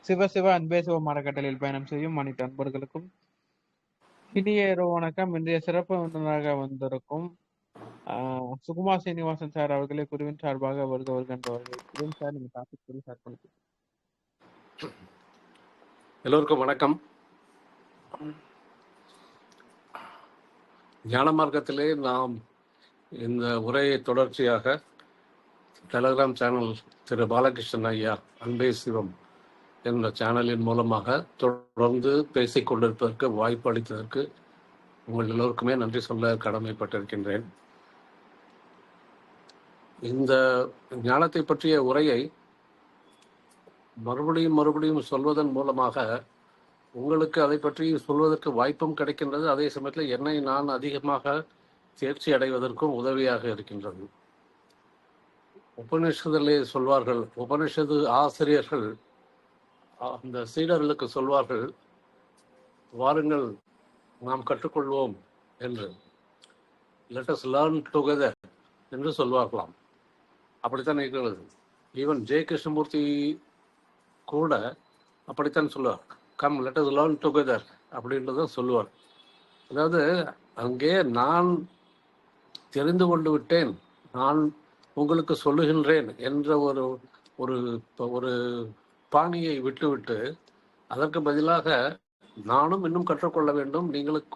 சிவ சிவ அன்பே சிவம் அறக்கட்டளையில் பயணம் செய்யும் அனைத்து அன்பர்களுக்கும் இனிய இரவு வணக்கம். இன்றைய சிறப்பு விருந்தினராக வந்திருக்கும் சுகுமார் சீனிவாசன் சார் அவர்களே குருவின் சார்பாக வருகின்றவர்கள். குருவின் சார், நீங்க டாபிக் சொல்லி ஸ்டார்ட் பண்ணிக்கலாம். எல்லோருக்கும் வணக்கம். ஞான மார்க்கத்திலே நாம் இந்த உரையை தொடர்ச்சியாக டெலகிராம் சேனல் திரு பாலகிருஷ்ணன் ஐயா அன்பே சிவம் என்ற சேனலின் மூலமாக தொடர்ந்து பேசிக் கொண்டிருப்பதற்கு வாய்ப்பு அளித்ததற்கு உங்கள் எல்லோருக்குமே நன்றி சொல்ல கடமைப்பட்டிருக்கின்றேன். இந்த ஞானத்தை பற்றிய உரையை மறுபடியும் சொல்வதன் மூலமாக உங்களுக்கு அதை பற்றி சொல்வதற்கு வாய்ப்பும் கிடைக்கின்றது. அதே சமயத்தில் என்னை நான் அதிகமாக தேர்ச்சி அடைவதற்கும் உதவியாக இருக்கின்றது. உபனிஷத்திலே சொல்வார்கள், உபனிஷத்து ஆசிரியர்கள் அந்த சீடர்களுக்கு சொல்வார்கள், வாருங்கள் நாம் கற்றுக்கொள்வோம் என்று, லெட் அஸ் லேர்ன் டுகெதர் என்று சொல்வார்களாம். அப்படித்தான் இருக்கிறது. ஈவன் ஜெய கிருஷ்ணமூர்த்தி கூட அப்படித்தான் சொல்லுவார், come let us learn together அப்படின்றத சொல்லுவார். அதாவது அங்கே நான் தெரிந்து கொண்டு விட்டேன், நான் உங்களுக்கு சொல்லுகின்றேன் என்ற ஒரு பாணியை விட்டுவிட்டு அதற்கு பதிலாக நானும் இன்னும் கற்றுக்கொள்ள வேண்டும்,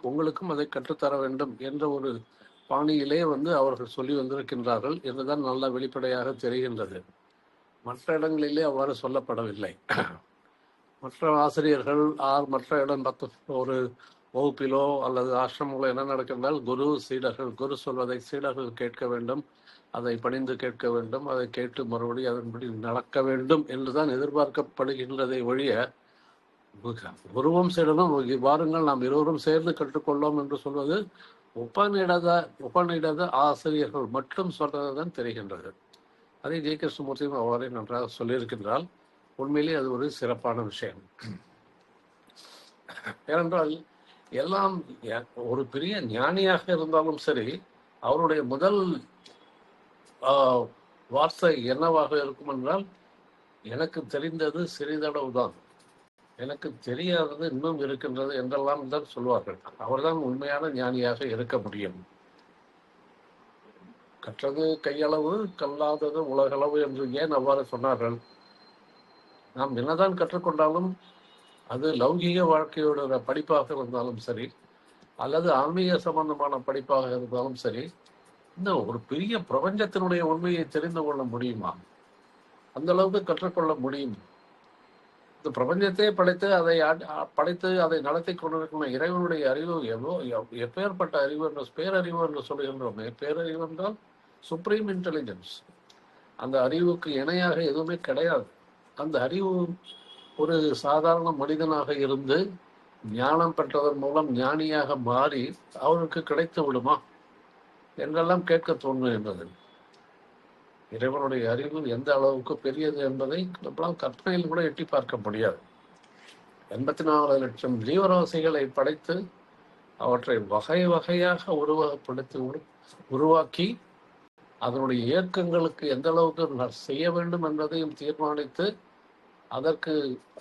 உங்களுக்கும் அதை கற்றுத்தர வேண்டும் என்ற ஒரு பாணியிலே அவர்கள் சொல்லி வந்திருக்கின்றார்கள் என்றுதான் நல்லா வெளிப்படையாக தெரிகின்றது. மற்ற இடங்களிலே அவ்வாறு சொல்லப்படவில்லை. மற்ற ஆசிரியர்கள் மற்ற இடம் ஒரு வகுப்பிலோ அல்லது ஆசிரமங்களோ என்ன நடக்கின்றால், குரு சொல்வதை சீடர்கள் கேட்க வேண்டும், அதை பணிந்து கேட்க வேண்டும், அதை கேட்டு மறுபடியும் அதன்படி நடக்க வேண்டும் என்றுதான் எதிர்பார்க்கப்படுகின்றதை ஒழிய, குருவும் சீடனும் வாருங்கள் நாம் இருவரும் சேர்ந்து கற்றுக்கொள்ளோம் என்று சொல்வது உபநிடத ஆசிரியர்கள் மட்டும் சொல்றதுதான் தெரிகின்றது. அதை ஜெய கிருஷ்ணமூர்த்தியும் அவ்வாறே நன்றாக சொல்லியிருக்கின்றால் உண்மையிலே அது ஒரு சிறப்பான விஷயம். ஏனென்றால் எல்லாம் ஒரு பெரிய ஞானியாக இருந்தாலும் சரி, அவருடைய முதல் வார்த்தை என்னவாக இருக்கும் என்றால், எனக்கு தெரிந்தது சிறிதளவு தான், எனக்கு தெரியாதது இன்னும் இருக்கின்றது என்றெல்லாம் தான் சொல்வார்கள். அவர்தான் உண்மையான ஞானியாக இருக்க முடியும். கற்றது கையளவு, கல்லாதது உலகளவு என்று ஏன் அவ்வாறு சொன்னார்கள்? நாம் என்னதான் கற்றுக்கொண்டாலும் அது லௌகீக வாழ்க்கையோட படிப்பாக இருந்தாலும் சரி, அல்லது ஆன்மீக சம்பந்தமான படிப்பாக இருந்தாலும் சரி, இந்த ஒரு பெரிய பிரபஞ்சத்தினுடைய உண்மையை தெரிந்து கொள்ள முடியுமா? அந்த அளவுக்கு கற்றுக்கொள்ள முடியும். இந்த பிரபஞ்சத்தை படைத்து அதை நடத்தி கொண்டிருக்கிற இறைவனுடைய அறிவு எப்பேற்பட்ட அறிவு என்று, பேரறிவு என்று சொல்லுகின்றோமே, பேரறிவு என்றால் சுப்ரீம் இன்டெலிஜென்ஸ். அந்த அறிவுக்கு இணையாக எதுவுமே கிடையாது. அந்த அறிவு ஒரு சாதாரண மனிதனாக இருந்து ஞானம் பெற்றதன் மூலம் ஞானியாக மாறி அவருக்கு கிடைத்து விடுமா என்றெல்லாம் கேட்க தோன்றுகின்றது. இறைவனுடைய அறிவு எந்த அளவுக்கு பெரியது என்பதை நம்மளால் கற்பனையில் கூட எட்டி பார்க்க முடியாது. 84 லட்சம் ஜீவராசிகளை படைத்து அவற்றை வகை வகையாக உருவாக்கி அதனுடைய இயக்கங்களுக்கு எந்த அளவுக்கு செய்ய வேண்டும் என்பதையும் தீர்மானித்து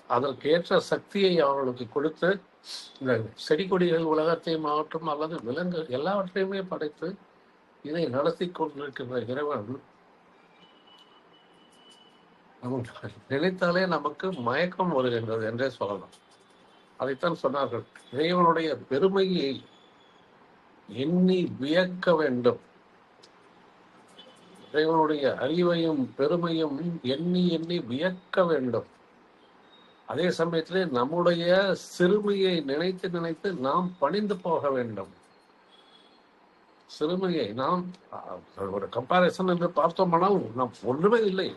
அதற்கேற்ற சக்தியை அவர்களுக்கு கொடுத்து, இந்த செடி கொடிகள் உலகத்தையும் ஆகட்டும் அல்லது விலங்கு எல்லாவற்றையுமே படைத்து இதை நடத்தி கொண்டிருக்கின்ற இறைவன் நினைத்தாலே நமக்கு மயக்கம் வருகின்றது என்றே சொல்லலாம். அதைத்தான் சொன்னார்கள், இறைவனுடைய பெருமையை எண்ணி வியக்க வேண்டும். இறைவனுடைய அறிவையும் பெருமையும் எண்ணி எண்ணி வியக்க வேண்டும். அதே சமயத்திலே நம்முடைய சிறுமையை நினைத்து நினைத்து நாம் பணிந்து போக வேண்டும். சிறுமையை நாம் ஒரு கம்பாரிசன் என்று பார்த்தோம்னால் நாம் ஒன்றுமே இல்லை.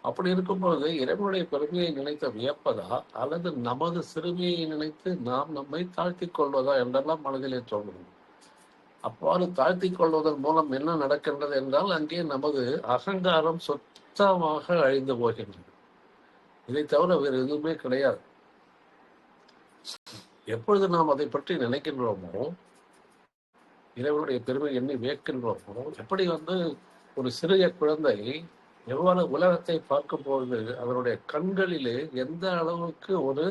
அப்படி இருக்கும்போது இறைவனுடைய பெருமையை நினைத்து வியப்பதா அல்லது நமது சிறுமையை நினைத்து நாம் நம்மை தாழ்த்தி கொள்வதா என்றெல்லாம் மனதிலே தோன்றும். அவ்வாறு தாழ்த்தி கொள்வதன் மூலம் என்ன நடக்கின்றது என்றால், அங்கே நமது அகங்காரம் சுத்தமாக அழிந்து போகின்றது. இதை தவிர வேறு எதுவுமே கிடையாது. எப்பொழுது நாம் அதை பற்றி நினைக்கின்றோமோ, இறைவனுடைய பெருமை எண்ணி வியக்கின்றோமோ, எப்படி ஒரு சிறிய குழந்தை எவ்வாறு உலகத்தை பார்க்கும்போது அதனுடைய கண்களிலே எந்த அளவுக்கு ஒரு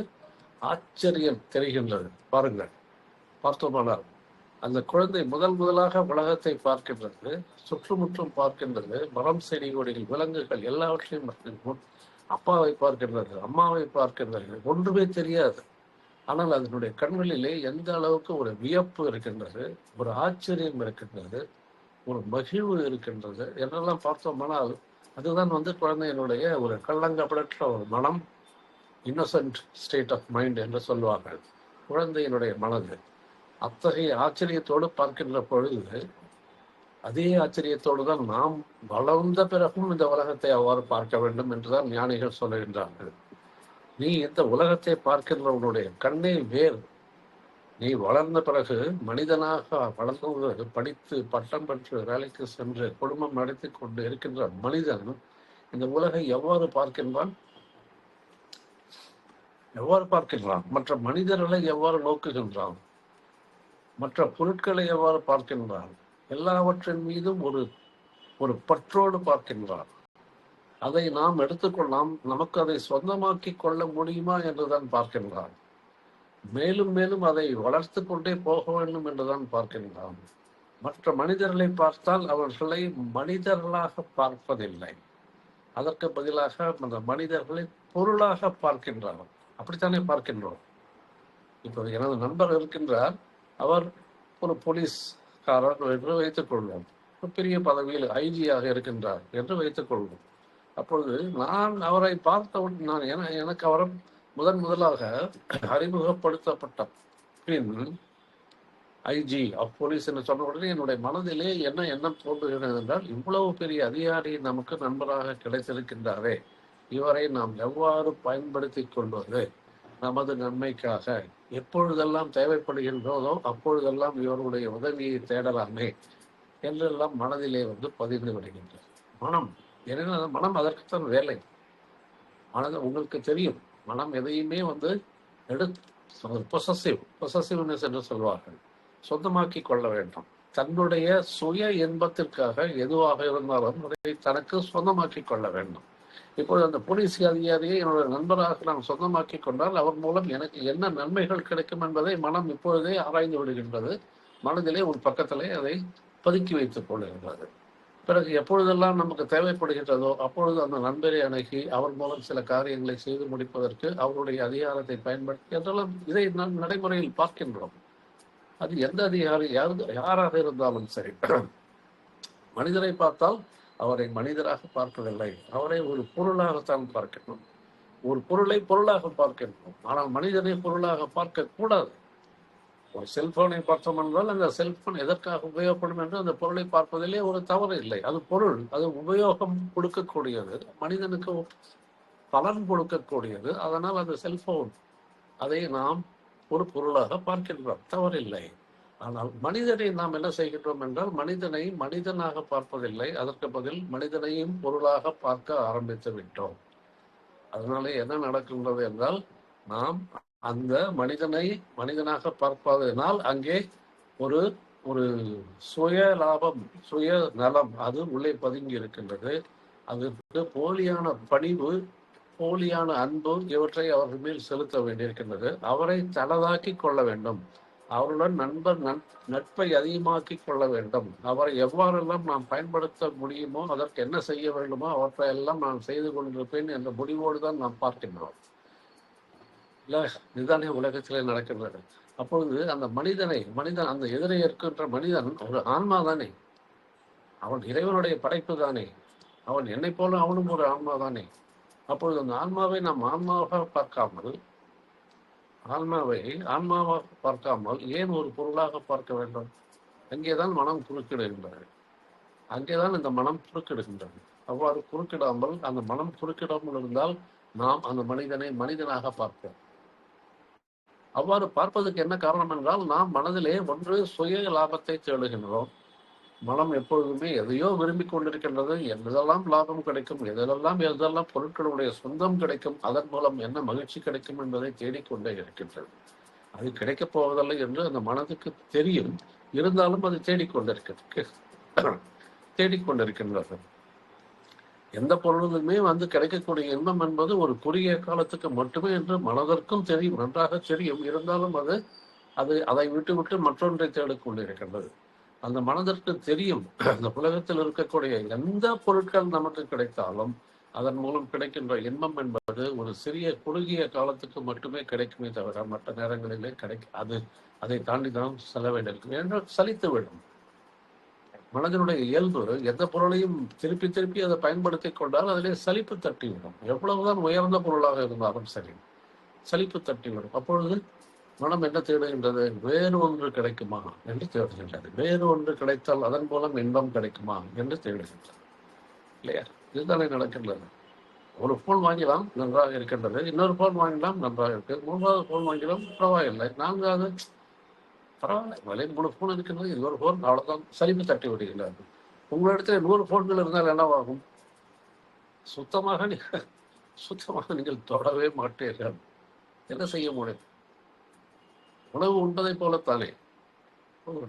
ஆச்சரியம் தெரிகின்றது பாருங்கள். பார்த்தோமானால் அந்த குழந்தை முதலாக உலகத்தை பார்க்கின்றது, சுற்றுமுற்றும் பார்க்கின்றது, மரம் செடி கொடிகள் விலங்குகள் எல்லாவற்றையும் அப்பாவை பார்க்கின்றது, அம்மாவை பார்க்கின்றது, ஒன்றுமே தெரியாது. ஆனால் அதனுடைய கண்களிலே எந்த அளவுக்கு ஒரு வியப்பு இருக்கின்றது, ஒரு ஆச்சரியம் இருக்கின்றது, ஒரு மகிழ்வு இருக்கின்றது என்றெல்லாம் பார்த்தோமானால் அதுதான் குழந்தையினுடைய ஒரு கள்ளங்கப்படற்ற ஒரு மனம், இன்னசென்ட் ஸ்டேட் ஆஃப் மைண்ட் என்று சொல்வார்கள். குழந்தையினுடைய மனது அத்தகைய ஆச்சரியத்தோடு பார்க்கின்ற பொழுது அதே ஆச்சரியத்தோடு தான் நாம் வளர்ந்த பிறகும் இந்த உலகத்தை அவ்வாறு பார்க்க வேண்டும் என்றுதான் ஞானிகள் சொல்லுகின்றார்கள். நீ இந்த உலகத்தை பார்க்கின்ற உன்னுடைய கண்ணே வேறு. நீ வளர்ந்த பிறகு மனிதனாக வளர்ந்து படித்து பட்டம் பெற்று வேலைக்கு சென்று குடும்பம் நடத்தி கொண்டு இருக்கின்ற மனிதன் இந்த உலகை எவ்வாறு பார்க்கின்றான், மற்ற மனிதர்களை எவ்வாறு நோக்குகின்றான், மற்ற பொருட்களை எவ்வாறு பார்க்கின்றான், எல்லாவற்றின் மீதும் ஒரு பற்றோடு பார்க்கின்றான். அதை நாம் எடுத்துக்கொள்ளலாம், நமக்கு அதை சொந்தமாக்கி கொள்ள முடியுமா என்றுதான் பார்க்கின்றான். மேலும் மேலும் அதை வளர்த்து கொண்டே போக வேண்டும் என்றுதான் பார்க்கின்றான். மற்ற மனிதர்களை பார்த்தால் அவர்களை மனிதர்களாக பார்ப்பதில்லை, அதற்கு பதிலாக அந்த மனிதர்களை பொருளாக பார்க்கின்றான். அப்படித்தானே பார்க்கின்றோம். இப்போ எனது நண்பர் இருக்கின்றார், அவர் ஒரு போலீஸ்காரர் என்று வைத்துக் கொள்வோம், பெரிய பதவியில் ஐஜியாக இருக்கின்றார் என்று வைத்துக் கொள்வோம். அப்பொழுது நான் அவரை பார்த்தவுடன் எனக்கு அவர் முதலாக அறிமுகப்படுத்தப்பட்ட பின் ஐஜி ஆஃப் போலீஸ் என்று சொன்ன உடனே என்னுடைய மனதிலே என்ன எண்ணம் தோன்றுகிறது என்றால், இவ்வளவு பெரிய அதிகாரி நமக்கு நண்பராக கிடைத்திருக்கின்றாரே, இவரை நாம் எவ்வாறு பயன்படுத்தி கொள்வது நமது நன்மைக்காக, எப்பொழுதெல்லாம் தேவைப்படுகின்றதோ அப்பொழுதெல்லாம் இவருடைய உதவியை தேடலாமே என்றெல்லாம் மனதிலே பதிந்து விடுகின்றது. மனம் அதற்குத்தான் வேலை. உங்களுக்கு தெரியும், மனம் எதையுமே பொசசிவ்னஸ் என்று சொல்வார்கள், சொந்தமாக்கி கொள்ள வேண்டும். தன்னுடைய சுய இன்பத்திற்காக எதுவாக இருந்தாலும் அதை தனக்கு சொந்தமாக்கி கொள்ள வேண்டும். இப்பொழுது அந்த போலீஸ் அதிகாரியை என்னுடைய நண்பராக நான் சொந்தமாக்கி கொண்டால் அவர் மூலம் எனக்கு என்ன நன்மைகள் கிடைக்கும் என்பதை மனம் இப்பொழுதே ஆராய்ந்து விடுகின்றது. மனதிலே ஒரு பக்கத்திலே அதை பதுக்கி வைத்துக் கொள்கின்றது. பிறகு எப்பொழுதெல்லாம் நமக்கு தேவைப்படுகின்றதோ அப்பொழுது அந்த நண்பரை அணுகி அவர் மூலம் சில காரியங்களை செய்து முடிப்பதற்கு அவருடைய அதிகாரத்தை பயன்படுத்தி என்றெல்லாம் இதை நாம் நடைமுறையில் பார்க்கின்றோம். அது எந்த அதிகாரி யாராக இருந்தாலும் சரி, மனிதரை பார்த்தால் அவரை மனிதராக பார்ப்பதில்லை, அவரை ஒரு பொருளாகத்தான் பார்க்கணும். ஒரு பொருளை பொருளாக பார்க்கின்றோம், ஆனால் மனிதனை பொருளாக பார்க்க கூடாது. ஒரு செல்போனை பார்த்தோம் என்றால் அந்த செல்போன் எதற்காக உபயோகப்படும் என்று அந்த பொருளை பார்ப்பதிலே ஒரு தவறு இல்லை. அது பொருள், அது உபயோகம் கொடுக்கக்கூடியது, மனிதனுக்கு பலன் கொடுக்கக்கூடியது. அதனால் அந்த செல்போன் அதை நாம் ஒரு பொருளாக பார்க்கின்றோம், தவறில்லை. ஆனால் மனிதனை நாம் என்ன செய்கின்றோம் என்றால், மனிதனை மனிதனாக பார்ப்பதில்லை, அதற்கு பதில் மனிதனையும் பொருளாக பார்க்க ஆரம்பித்து விட்டோம். அதனாலே என்ன நடக்கின்றது என்றால், நாம் அந்த மனிதனை மனிதனாக பார்ப்பதனால் அங்கே ஒரு ஒரு சுய லாபம், சுய நலம் அது உள்ளே பதுங்கி இருக்கின்றது. அதற்கு போலியான பணிவு, போலியான அன்பு இவற்றை அவர்கள் மேல் செலுத்த வேண்டியிருக்கின்றது. அவரை தனதாக்கி கொள்ள வேண்டும், அவருடன் நட்பை அதிகமாக்கி கொள்ள வேண்டும், அவரை எவ்வாறெல்லாம் நாம் பயன்படுத்த முடியுமோ அதற்கு என்ன செய்ய வேண்டுமோ அவற்றையெல்லாம் நான் செய்து கொண்டிருப்பேன் என்ற முடிவோடு தான் நாம் பார்க்கின்றோம். இல்லை, இதுதானே உலகத்திலே நடக்கின்றது. அப்பொழுது அந்த மனிதன் அந்த எதிரே இருக்கின்ற மனிதன் ஒரு ஆன்மா தானே, அவன் இறைவனுடைய படைப்பு தானே, அவன் என்னை போல அவனும் ஒரு ஆன்மா தானே. அப்பொழுது அந்த ஆன்மாவை நாம் ஆன்மாவாக பார்க்காமல் ஏன் ஒரு பொருளாக பார்க்க வேண்டும்? அங்கேதான் மனம் குறுக்கிடுகின்றது, அங்கேதான் இந்த மனம் குறுக்கிடுகின்றது. அவ்வாறு குறுக்கிடாமல், அந்த மனம் குறுக்கிடாமல் இருந்தால் நாம் அந்த மனிதனை மனிதனாக பார்ப்போம். அவ்வாறு பார்ப்பதற்கு என்ன காரணம் என்றால், நாம் மனதிலே ஒன்று சுய லாபத்தை தேடுகின்றோம். மனம் எப்பொழுதுமே எதையோ விரும்பிக் கொண்டிருக்கின்றது. எதெல்லாம் லாபம் கிடைக்கும், எதெல்லாம் பொருட்களுடைய சொந்தம் கிடைக்கும், அதன் மூலம் என்ன மகிழ்ச்சி கிடைக்கும் என்பதை தேடிக்கொண்டே இருக்கின்றது. அது கிடைக்கப் போவதில்லை என்று அந்த மனதுக்கு தெரியும், இருந்தாலும் அது தேடிக்கொண்டிருக்கின்றது. எந்த பொருளுமே கிடைக்கக்கூடிய இன்பம் என்பது ஒரு குறுகிய காலத்துக்கு மட்டுமே என்று மனதிற்கும் தெரியும், நன்றாக தெரியும். இருந்தாலும் அதை விட்டு விட்டு மற்றொன்றை தேடிக்கொண்டிருக்கின்றது. அந்த மனதிற்கு தெரியும், அந்த உலகத்தில் இருக்கக்கூடிய எந்த பொருட்கள் நமக்கு கிடைத்தாலும் அதன் மூலம் கிடைக்கின்ற இன்பம் என்பது ஒரு சிறிய குறுகிய காலத்துக்கு மட்டுமே கிடைக்குமே தவிர மற்ற நேரங்களிலே அதை தாண்டி தான் செல்ல வேண்டியிருக்கும் என்று சலித்துவிடும். மனதினுடைய இயல்பு எந்த பொருளையும் திருப்பி திருப்பி அதை பயன்படுத்தி கொண்டால் அதிலே சலிப்பு தட்டிவிடும். எவ்வளவுதான் உயர்ந்த பொருளாக இருந்தாலும் சரி, சலிப்பு தட்டிவிடும். அப்பொழுது மனம் என்ன தேடுகின்றது? வேறு ஒன்று கிடைக்குமா என்று தேடுகின்றது. வேறு ஒன்று கிடைத்தால் அதன் மூலம் இன்பம் கிடைக்குமா என்று தேடுகின்றது. இல்லையா? இதுதானே நடக்கின்றது. ஒரு போன் வாங்கலாம், நன்றாக இருக்கின்றது. இன்னொரு போன் வாங்கலாம், நன்றாக இருக்கு. மூன்றாவது போன் வாங்கலாம், பரவாயில்லை. நான்காவது பரவாயில்லை, விலை 3 போன் இருக்கின்றது, இது ஒரு போன், அவ்வளவுதான். சலிப்பு தட்டி விடுகின்றார்கள். உங்களிடத்தில் 100 போன்கள் இருந்தால் என்னவாகும்? சுத்தமாக நீங்கள் தொடவே மாட்டீர்கள். என்ன செய்ய முடியும்? உணவு உண்பதை போலத்தானே. ஒரு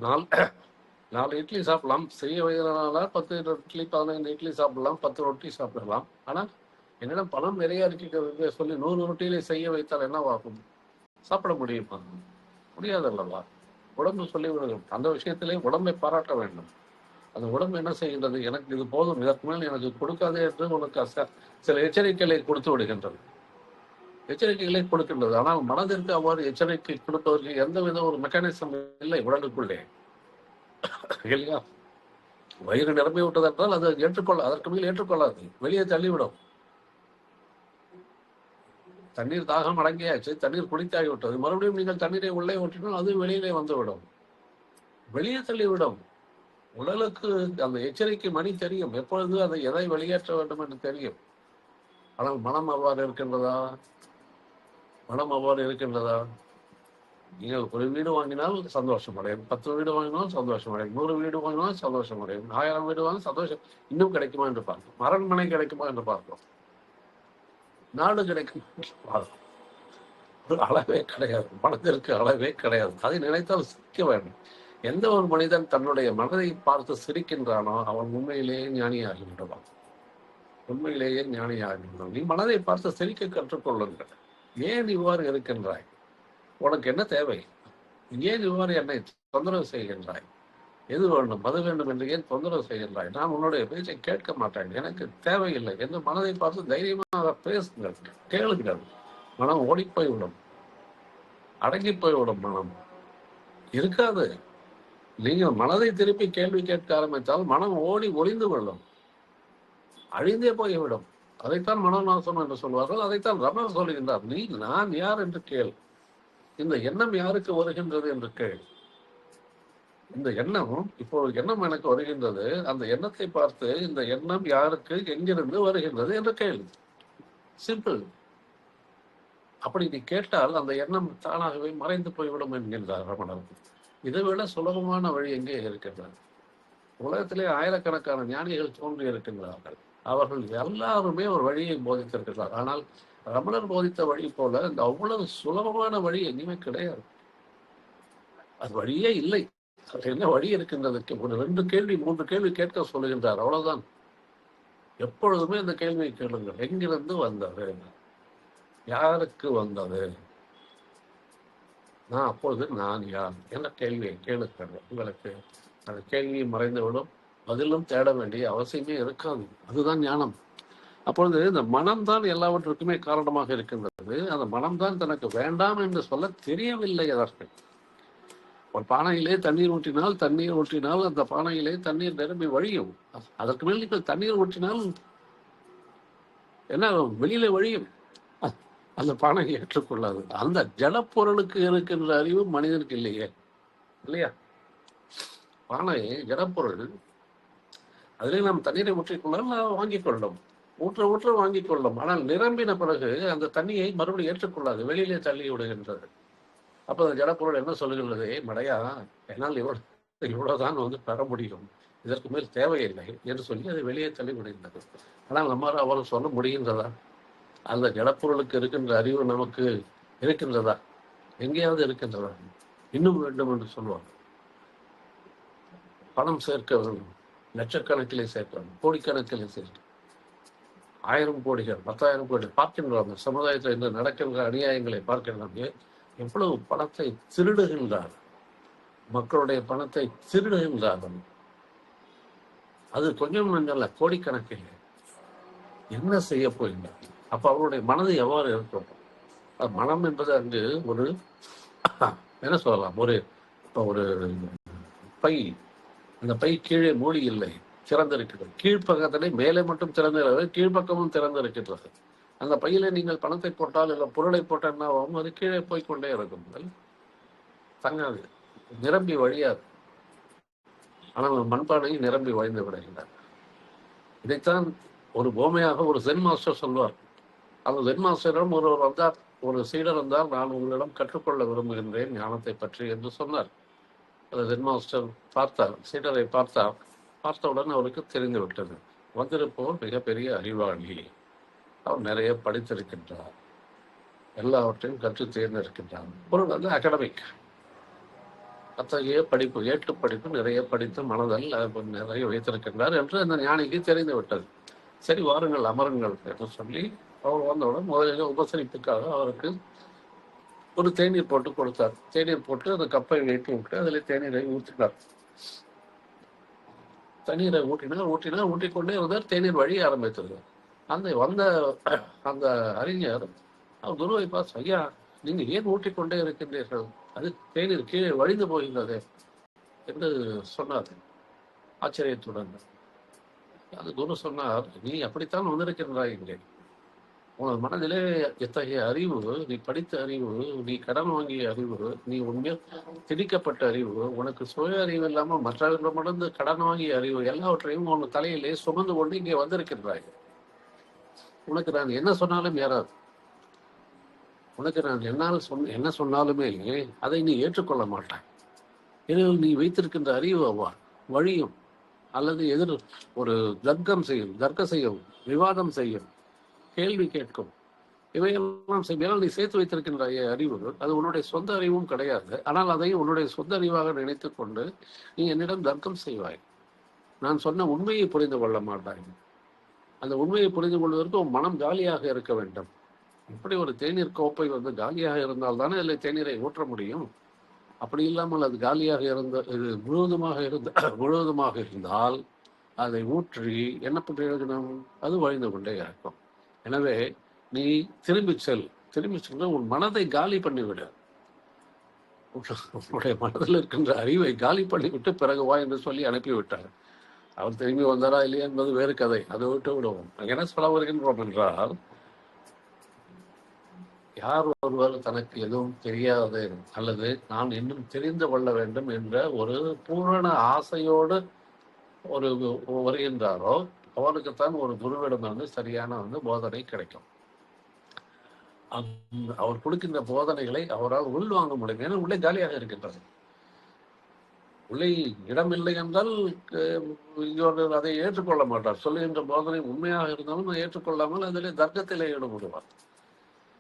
4 இட்லி சாப்பிடலாம். சிறிய வயதினால 10 இட்லி 15 இட்லி சாப்பிடலாம், 10 ரொட்டி சாப்பிடலாம். ஆனால் என்னிடம் பணம் நிறைய இருக்கிறது சொல்லி 100 ரொட்டியிலே செய்ய வைத்தால் என்னவாகும்? சாப்பிட முடியுமா? முடியாதல்லவா? உடம்பு சொல்லிவிடுங்கள். அந்த விஷயத்திலே உடம்பை பாராட்ட வேண்டும். அந்த உடம்பு என்ன செய்கின்றது? எனக்கு இது போதும், இதற்கு மேல் எனக்கு கொடுக்காதே என்று உனக்கு சில எச்சரிக்கைகளை கொடுத்து விடுகின்றது. எச்சரிக்கைகளை கொடுக்கின்றது. ஆனால் மனதிற்கு அவ்வாறு எச்சரிக்கை கொடுப்பதற்கு எந்தவித ஒரு மெக்கானிசம் இல்லை உடலுக்குள்ளே. இல்லையா? வயிறு நிரம்பி விட்டது என்றால் அது அதற்கு மேல் ஏற்றுக்கொள்ளாது, வெளியே தள்ளிவிடும். தண்ணீர் தாகம் அடங்கியாச்சு, தண்ணீர் குடித்தாகிவிட்டது, மறுபடியும் நீங்கள் தண்ணீரை உள்ளே ஊற்றினால் அது வெளியிலே வந்துவிடும், வெளியே தள்ளிவிடும். உடலுக்கு அந்த எச்சரிக்கை மணி தெரியும், எப்பொழுது அதை எதை வெளியேற்ற வேண்டும் என்று தெரியும். ஆனால் மனம் அவ்வாறு இருக்கின்றதா? மனம் அவ்வாறு இருக்கின்றதா? நீங்கள் ஒரு வீடு வாங்கினால் சந்தோஷம் அடையும், 10 வீடு வாங்கினாலும் சந்தோஷம் அடையும், 100 வீடு வாங்கினாலும் சந்தோஷம் அடையும், 1000 வீடு வாங்க சந்தோஷம் இன்னும் கிடைக்குமா என்று பார்ப்போம். அரண்மனை கிடைக்குமா என்று பார்ப்போம். நாடு கிடைக்கும் அளவே கிடையாது. மனதிற்கு அளவே கிடையாது. அதை நினைத்தால் சிரிக்க வேண்டும். எந்த ஒரு மனிதன் தன்னுடைய மனதை பார்த்து சிரிக்கின்றானோ அவன் உண்மையிலேயே ஞானியாகின்றான். உண்மையிலேயே ஞானியாகின்றான். நீ மனதை பார்த்து சிரிக்க கற்றுக்கொள்ளுங்கள். ஏன் இவ்வாறு இருக்கின்றாய்? உனக்கு என்ன தேவை? ஏன் இவ்வாறு என்னை தொந்தரவு செய்கின்றாய்? எது வேண்டும், அது வேண்டும் என்று ஏன் தொந்தரவு செய்கின்றாய்? நான் உன்னுடைய பேச்சை கேட்க மாட்டேன், எனக்கு தேவையில்லை என்று மனதை பார்த்து தைரியமாக பேசுங்கள், கேளுங்கள். மனம் ஓடிப்போய்விடும், அடங்கி போய்விடும். மனம் இருக்காது. நீங்கள் மனதை திருப்பி கேள்வி கேட்க ஆரம்பித்தால் மனம் ஓடி ஒளிந்து கொள்ளும், அழிந்தே போய்விடும். அதைத்தான் மனோநாசம் என்று சொல்வார்கள். அதைத்தான் ரமணர் சொல்கின்றார். நான் யார் என்று கேள், இந்த எண்ணம் யாருக்கு வருகின்றது என்று கேள். இந்த எண்ணம், இப்போ எண்ணம் எனக்கு வருகின்றது, அந்த எண்ணத்தை பார்த்து இந்த எண்ணம் யாருக்கு எங்கிருந்து வருகின்றது என்று கேள்வி. சிம்பிள். அப்படி நீ கேட்டால் அந்த எண்ணம் தானாகவே மறைந்து போய்விடும் என்கின்றார் ரமணர். இதை விட சுலபமான வழி எங்கே இருக்கின்றது? உலகத்திலே ஆயிரக்கணக்கான ஞானிகள் தோன்றி இருக்கின்றார்கள். அவர்கள் எல்லாருமே ஒரு வழியை போதித்திருக்கிறார். ஆனால் ரமணர் போதித்த வழி போல இந்த அவ்வளவு சுலபமான வழி எங்கேயுமே கிடையாது. அது வழியே இல்லை. என்ன வழி இருக்கின்றதுக்கு? ஒரு 2 கேள்வி 3 கேள்வி கேட்க சொல்லுகின்றார், அவ்வளவுதான். எப்பொழுதுமே இந்த கேள்வியை கேளுங்கள். எங்கிருந்து வந்தது? யாருக்கு வந்தது? அப்பொழுது நான் யார் என்ற கேள்வியை கேளுங்கள். உங்களுக்கு அந்த கேள்வியை மறைந்துவிடும், பதிலும் தேட வேண்டிய அவசியமே இருக்காது. அதுதான் ஞானம். அப்பொழுது இந்த மனம்தான் எல்லாவற்றுக்குமே காரணமாக இருக்கின்றது. அந்த மனம்தான் தனக்கு வேண்டாம் என்று சொல்ல தெரியவில்லை. அதற்கு ஒரு பானையிலே தண்ணீர் ஊற்றினால் அந்த பானையிலே தண்ணீர் நிரம்பி வழியும். அதற்கு மேல் நீங்கள் தண்ணீர் ஊற்றினால் என்ன வெளியில வழியும், அந்த பானை ஏற்றுக்கொள்ளாது. அந்த ஜடப்பொருளுக்கு இருக்கின்ற அறிவு மனிதனுக்கு இல்லையே, இல்லையா? பானை ஜடப்பொருள், அதிலே நாம் தண்ணீரை ஊற்றிக்கொண்டால் நாம் வாங்கிக் கொள்ளும், ஊற்ற வாங்கிக் கொள்ளும். ஆனால் நிரம்பின பிறகு அந்த தண்ணியை மறுபடியும் ஏற்றுக்கொள்ளாது, வெளியிலே தள்ளி விடுகின்றது. அப்போ அந்த ஜடப்பொருள் என்ன சொல்லுகிறது? மடையா, என்னால் இவ்வளவுதான் பெற முடியும், இதற்கு மேல் தேவையில்லை என்று சொல்லி அதை வெளியே தள்ளி விடுகின்றது. ஆனால் நம்மால் அவர்கள் சொல்ல முடிகின்றதா? அந்த ஜடப்பொருளுக்கு இருக்கின்ற அறிவு நமக்கு இருக்கின்றதா? எங்கேயாவது இருக்கின்றதா? இன்னும் வேண்டும் என்று சொல்வாங்க. பணம் சேர்க்க வேண்டும், லட்சக்கணக்கிலே சேர்க்க வேண்டும், கோடிக்கணக்கிலே சேர்க்க. 1000 கோடிகள் 10,000 கோடி பார்க்கின்றோம். அந்த சமுதாயத்தில் இன்று நடக்கின்ற அநியாயங்களை பார்க்கின்றோம். எவ்வளவு பணத்தை திருடுகின்றார், மக்களுடைய பணத்தை திருடுகின்றார்கள். அது கொஞ்சம் நல்ல கோடிக்கணக்கில் என்ன செய்ய போகின்றார்? அப்ப அவருடைய மனது எவ்வாறு இருக்கும்? மனம் என்பது அங்கு ஒரு என்ன சொல்லலாம், ஒரு பை. அந்த பை கீழே மூடி இல்லை, திறந்திருக்கிறது. கீழ்ப்பக்கத்திலே மேலே மட்டும் திறந்திருக்கிறது, கீழ்ப்பக்கமும் திறந்திருக்கின்றது. அந்த பையில நீங்கள் பணத்தை போட்டால் இல்லை பொருளை போட்டால் என்ன ஆகும்? அது கீழே போய்கொண்டே இருக்கும், தங்காது, நிரம்பி வழியாது. ஆனால் மண்பானை நிரம்பி வழிந்து விடுகின்றார். இதைத்தான் ஒரு போமையாக ஒரு ஜென் மாஸ்டர் சொல்வார். அந்த ஜென் மாஸ்டரிடம் ஒருவர் வந்தார், ஒரு சீடர் வந்தால், நான் உங்களிடம் கற்றுக்கொள்ள விரும்புகின்றேன் ஞானத்தை பற்றி என்று சொன்னார். அந்த ஜென் மாஸ்டர் பார்த்தார், சீடரை பார்த்தார். பார்த்தவுடன் அவருக்கு தெரிந்து விட்டது, வந்திருப்போர் மிகப்பெரிய அறிவாளி, அவர் நிறைய படித்திருக்கின்றார், எல்லாவற்றையும் கற்று தேர்ந்திருக்கின்றார், ஒரு நல்ல அகடமிக். அத்தகைய படிப்பு, ஏட்டு படிப்பு நிறைய படித்து மனதில் நிறைய வைத்திருக்கின்றார் என்று அந்த ஞானிக்கு தெரிந்து விட்டது. சரி, வாருங்கள், அமருங்கள் என்று சொல்லி அவர் வந்தவுடன் முதலில் உபசரிப்புக்காக அவருக்கு ஒரு தேநீர் போட்டு கொடுத்தார். தேநீர் போட்டு அந்த கப்பை வைத்து விட்டு அதில் தேநீரை ஊற்றினார். தண்ணீரை ஊற்றிக்கொண்டே இருந்தார். தேநீர் வழிய ஆரம்பித்தது. அந்த அறிஞர் அவர் குருவை பார்த்து, ஐயா, நீங்க ஏன் ஊற்றிக்கொண்டே இருக்கின்றீர்கள்? அது தேநீர் கீழே வழிந்து போகின்றது என்று சொன்னார் ஆச்சரியத்துடன். அது குரு சொன்னார், நீ அப்படித்தான் வந்திருக்கின்றாய் இங்கே. உனது மனதிலே எத்தகைய அறிவு, நீ படித்த அறிவு, நீ கடன் வாங்கிய அறிவு, நீ உண்மையில் திணிக்கப்பட்ட அறிவு, உனக்கு சுய அறிவு இல்லாமல் மற்றவர்களிடமிருந்து கடன் வாங்கிய அறிவு, எல்லாவற்றையும் உன் தலையிலே சுமந்து கொண்டு இங்கே வந்திருக்கின்றாய். உனக்கு நான் என்ன சொன்னாலும் ஏறாது. உனக்கு நான் என்ன சொன்னாலுமே அதை நீ ஏற்றுக்கொள்ள மாட்டாய். இதில் நீ வைத்திருக்கின்ற அறிவு வழியும் அல்லது ஒரு தர்க்க செய்யும், விவாதம் செய்யும், கேள்வி கேட்கும், இவையெல்லாம் செய்யால் நீ சேர்த்து வைத்திருக்கின்ற அறிவு அது உன்னுடைய சொந்த அறிவும் கிடையாது. ஆனால் அதை உன்னுடைய சொந்த அறிவாக நினைத்துக் கொண்டு நீ என்னிடம் தர்க்கம் செய்வாய். நான் சொன்ன உண்மையை புரிந்து கொள்ள மாட்டாய். அந்த உண்மையை புரிந்து கொள்வதற்கு உன் மனம் ஜாலியாக இருக்க வேண்டும். இப்படி ஒரு தேநீர் கோப்பை காலியாக இருந்தால் தானே அதில் தேநீரை ஊற்ற முடியும். அப்படி இல்லாமல் அது காலியாக முழுவதுமாக இருந்தால் அதை ஊற்றி என்ன பிரயோஜனம்? அது வழிந்து கொண்டே இருக்கும். எனவே நீ திரும்பி சென்று உன் மனதை காலி பண்ணிவிடு. உன்னுடைய மனதில் இருக்கின்ற அறிவை காலி பண்ணிவிட்டு பிறகு வா என்று சொல்லி அனுப்பிவிட்டார். அவர் திரும்பி வந்தாரா இல்லையா என்பது வேறு கதை, அதை விட்டு விடுவோம். என்ன சொல்ல வருகின்றோம் என்றால், யார் ஒருவர் தனக்கு எதுவும் தெரியாது அல்லது நான் இன்னும் தெரிந்து கொள்ள வேண்டும் என்ற ஒரு பூரண ஆசையோடு வருகின்றாரோ அவருக்குத்தான் ஒரு குருவிடம் சரியான போதனை கிடைக்கும். அவர் கொடுக்கின்ற போதனைகளை அவரால் உள்வாங்க முடியும். ஏன்னா உள்ளே காலியாக இருக்கின்றது. உள்ளே இடமில்லை என்றால் அதை ஏற்றுக்கொள்ள மாட்டார். சொல்லுகின்ற போதனை உண்மையாக இருந்தாலும் ஏற்றுக்கொள்ளாமல் அதிலே தர்க்கத்திலே ஈடுபடுவார்.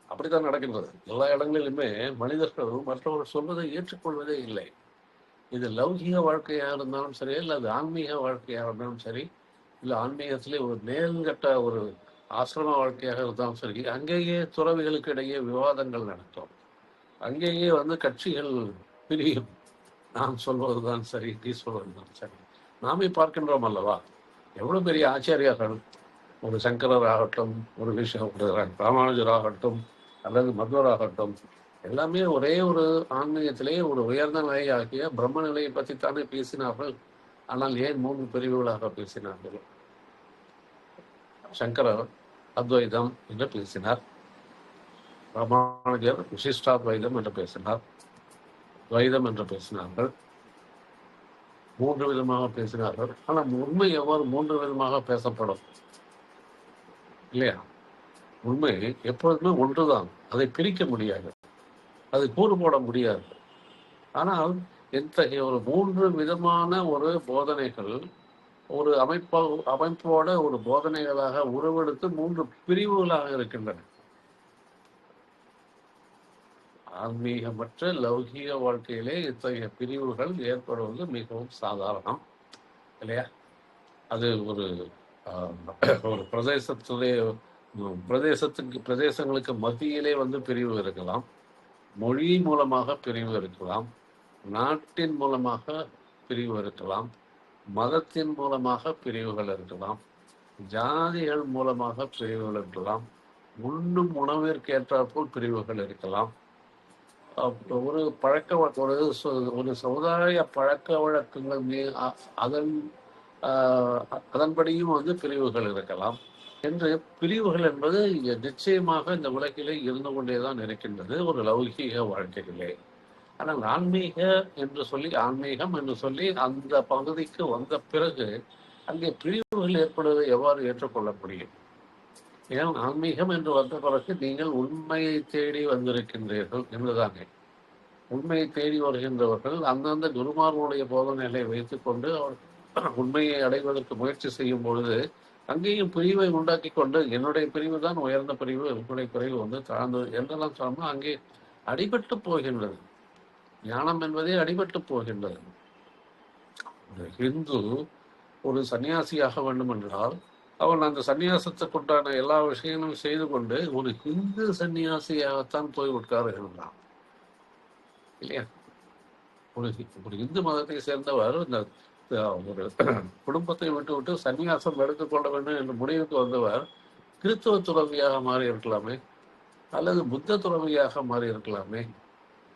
அப்படித்தான் நடக்கின்றது. எல்லா இடங்களிலுமே மனிதர்கள் மற்றவர்கள் சொல்வதை ஏற்றுக்கொள்வதே இல்லை. இது லௌகிக வாழ்க்கையாக இருந்தாலும் சரி, இல்லை அது ஆன்மீக வாழ்க்கையாக இருந்தாலும் சரி, இல்லை ஆன்மீகத்திலே ஒரு நேர்கட்ட ஒரு ஆசிரம வாழ்க்கையாக இருந்தாலும் சரி, அங்கேயே துறவிகளுக்கு இடையே விவாதங்கள் நடக்கும். அங்கேயே கட்சிகள் பிரியும். நான் சொல்வதுதான் சரி, நீ சொல்வதுதான் சரி. நாமே பார்க்கின்றோம் அல்லவா? எவ்வளவு பெரிய ஆச்சாரியர்கள், ஒரு சங்கரர் ஆகட்டும், ஒரு ராமானுஜர் ஆகட்டும், அல்லது மத்வராகட்டும், எல்லாமே ஒரே ஒரு ஆன்மீகத்திலே ஒரு உயர்ந்த நிலையாகிய பிரம்ம நிலையை பற்றித்தானே பேசினார்கள். ஆனால் ஏன் 3 பிரிவுகளாக பேசினார்கள்? சங்கரர் அத்வைதம் என்று பேசினார், ராமானுஜர் விசிஷ்டாத்வைதம் என்று பேசினார், துவைதம் என்று பேசினார்கள். 3 விதமாக பேசினார்கள். ஆனால் உண்மை எவ்வாறு 3 விதமாக பேசப்படும் இல்லையா? உண்மை எப்பொழுதுமே ஒன்றுதான். அதை பிரிக்க முடியாது, அதை கூறு போட முடியாது. ஆனால் இத்தகைய ஒரு 3 விதமான ஒரு போதனைகள் ஒரு அமைப்போட ஒரு போதனைகளாக உருவெடுத்து 3 பிரிவுகளாக இருக்கின்றன. ஆன்மீகமற்ற லௌகீக வாழ்க்கையிலே இத்தகைய பிரிவுகள் ஏற்படுவது மிகவும் சாதாரணம் இல்லையா? அது ஒரு ஒரு பிரதேசங்களுக்கு மத்தியிலே வந்து பிரிவு இருக்கலாம், மொழி மூலமாக பிரிவு இருக்கலாம், நாட்டின் மூலமாக பிரிவு இருக்கலாம், மதத்தின் மூலமாக பிரிவுகள் இருக்கலாம், ஜாதிகள் மூலமாக பிரிவுகள் இருக்கலாம், உண்ணும் உணவிற்கு ஏற்றாற்போல் பிரிவுகள் இருக்கலாம். ஒரு ஒரு சமுதாய பழக்க வழக்கங்கள் அதன் அதன்படியும் வந்து பிரிவுகள் இருக்கலாம் என்று பிரிவுகள் என்பது நிச்சயமாக இந்த உலகிலே இருந்து கொண்டேதான் இருக்கின்றது ஒரு லௌகீக வாழ்க்கையிலே. ஆனால் ஆன்மீகம் என்று சொல்லி அந்த பகுதிக்கு வந்த பிறகு அங்கே பிரிவுகள் ஏற்படுவதை எவ்வாறு ஏற்றுக்கொள்ள முடியும்? ஏன் ஆன்மீகம் என்று வந்த பிறகு நீங்கள் உண்மையை தேடி வந்திருக்கின்றீர்கள் என்றுதானே. உண்மையை தேடி வருகின்றவர்கள் அந்தந்த குருமார்களுடைய போதனைகளை வைத்துக்கொண்டு உண்மையை அடைவதற்கு முயற்சி செய்யும் பொழுது அங்கேயும் பிரிவை உண்டாக்கி கொண்டு என்னுடைய பிரிவு தான் உயர்ந்த பிரிவு, என்னுடைய பிரிவு வந்து தாழ்ந்தது என்றெல்லாம் சொன்னால் அங்கே அடிபட்டு போகின்றது. ஞானம் என்பதே அடிபட்டு போகின்றது. ஹிந்து ஒரு சன்னியாசியாக வேண்டும் என்றால் அவன் அந்த சன்னியாசத்துக்குண்டான எல்லா விஷயங்களும் செய்து கொண்டு ஒரு ஹிந்து சன்னியாசியாகத்தான் போய் உட்காருகின்றான் இல்லையா? ஒரு இந்து மதத்தை சேர்ந்தவர் இந்த ஒரு குடும்பத்தை விட்டு சன்னியாசம் எடுத்துக்கொள்ள வேண்டும் என்ற முடிவுக்கு வந்தவர் கிறிஸ்தவ துறவியாக மாறி இருக்கலாமே, அல்லது புத்த துறவியாக மாறி இருக்கலாமே.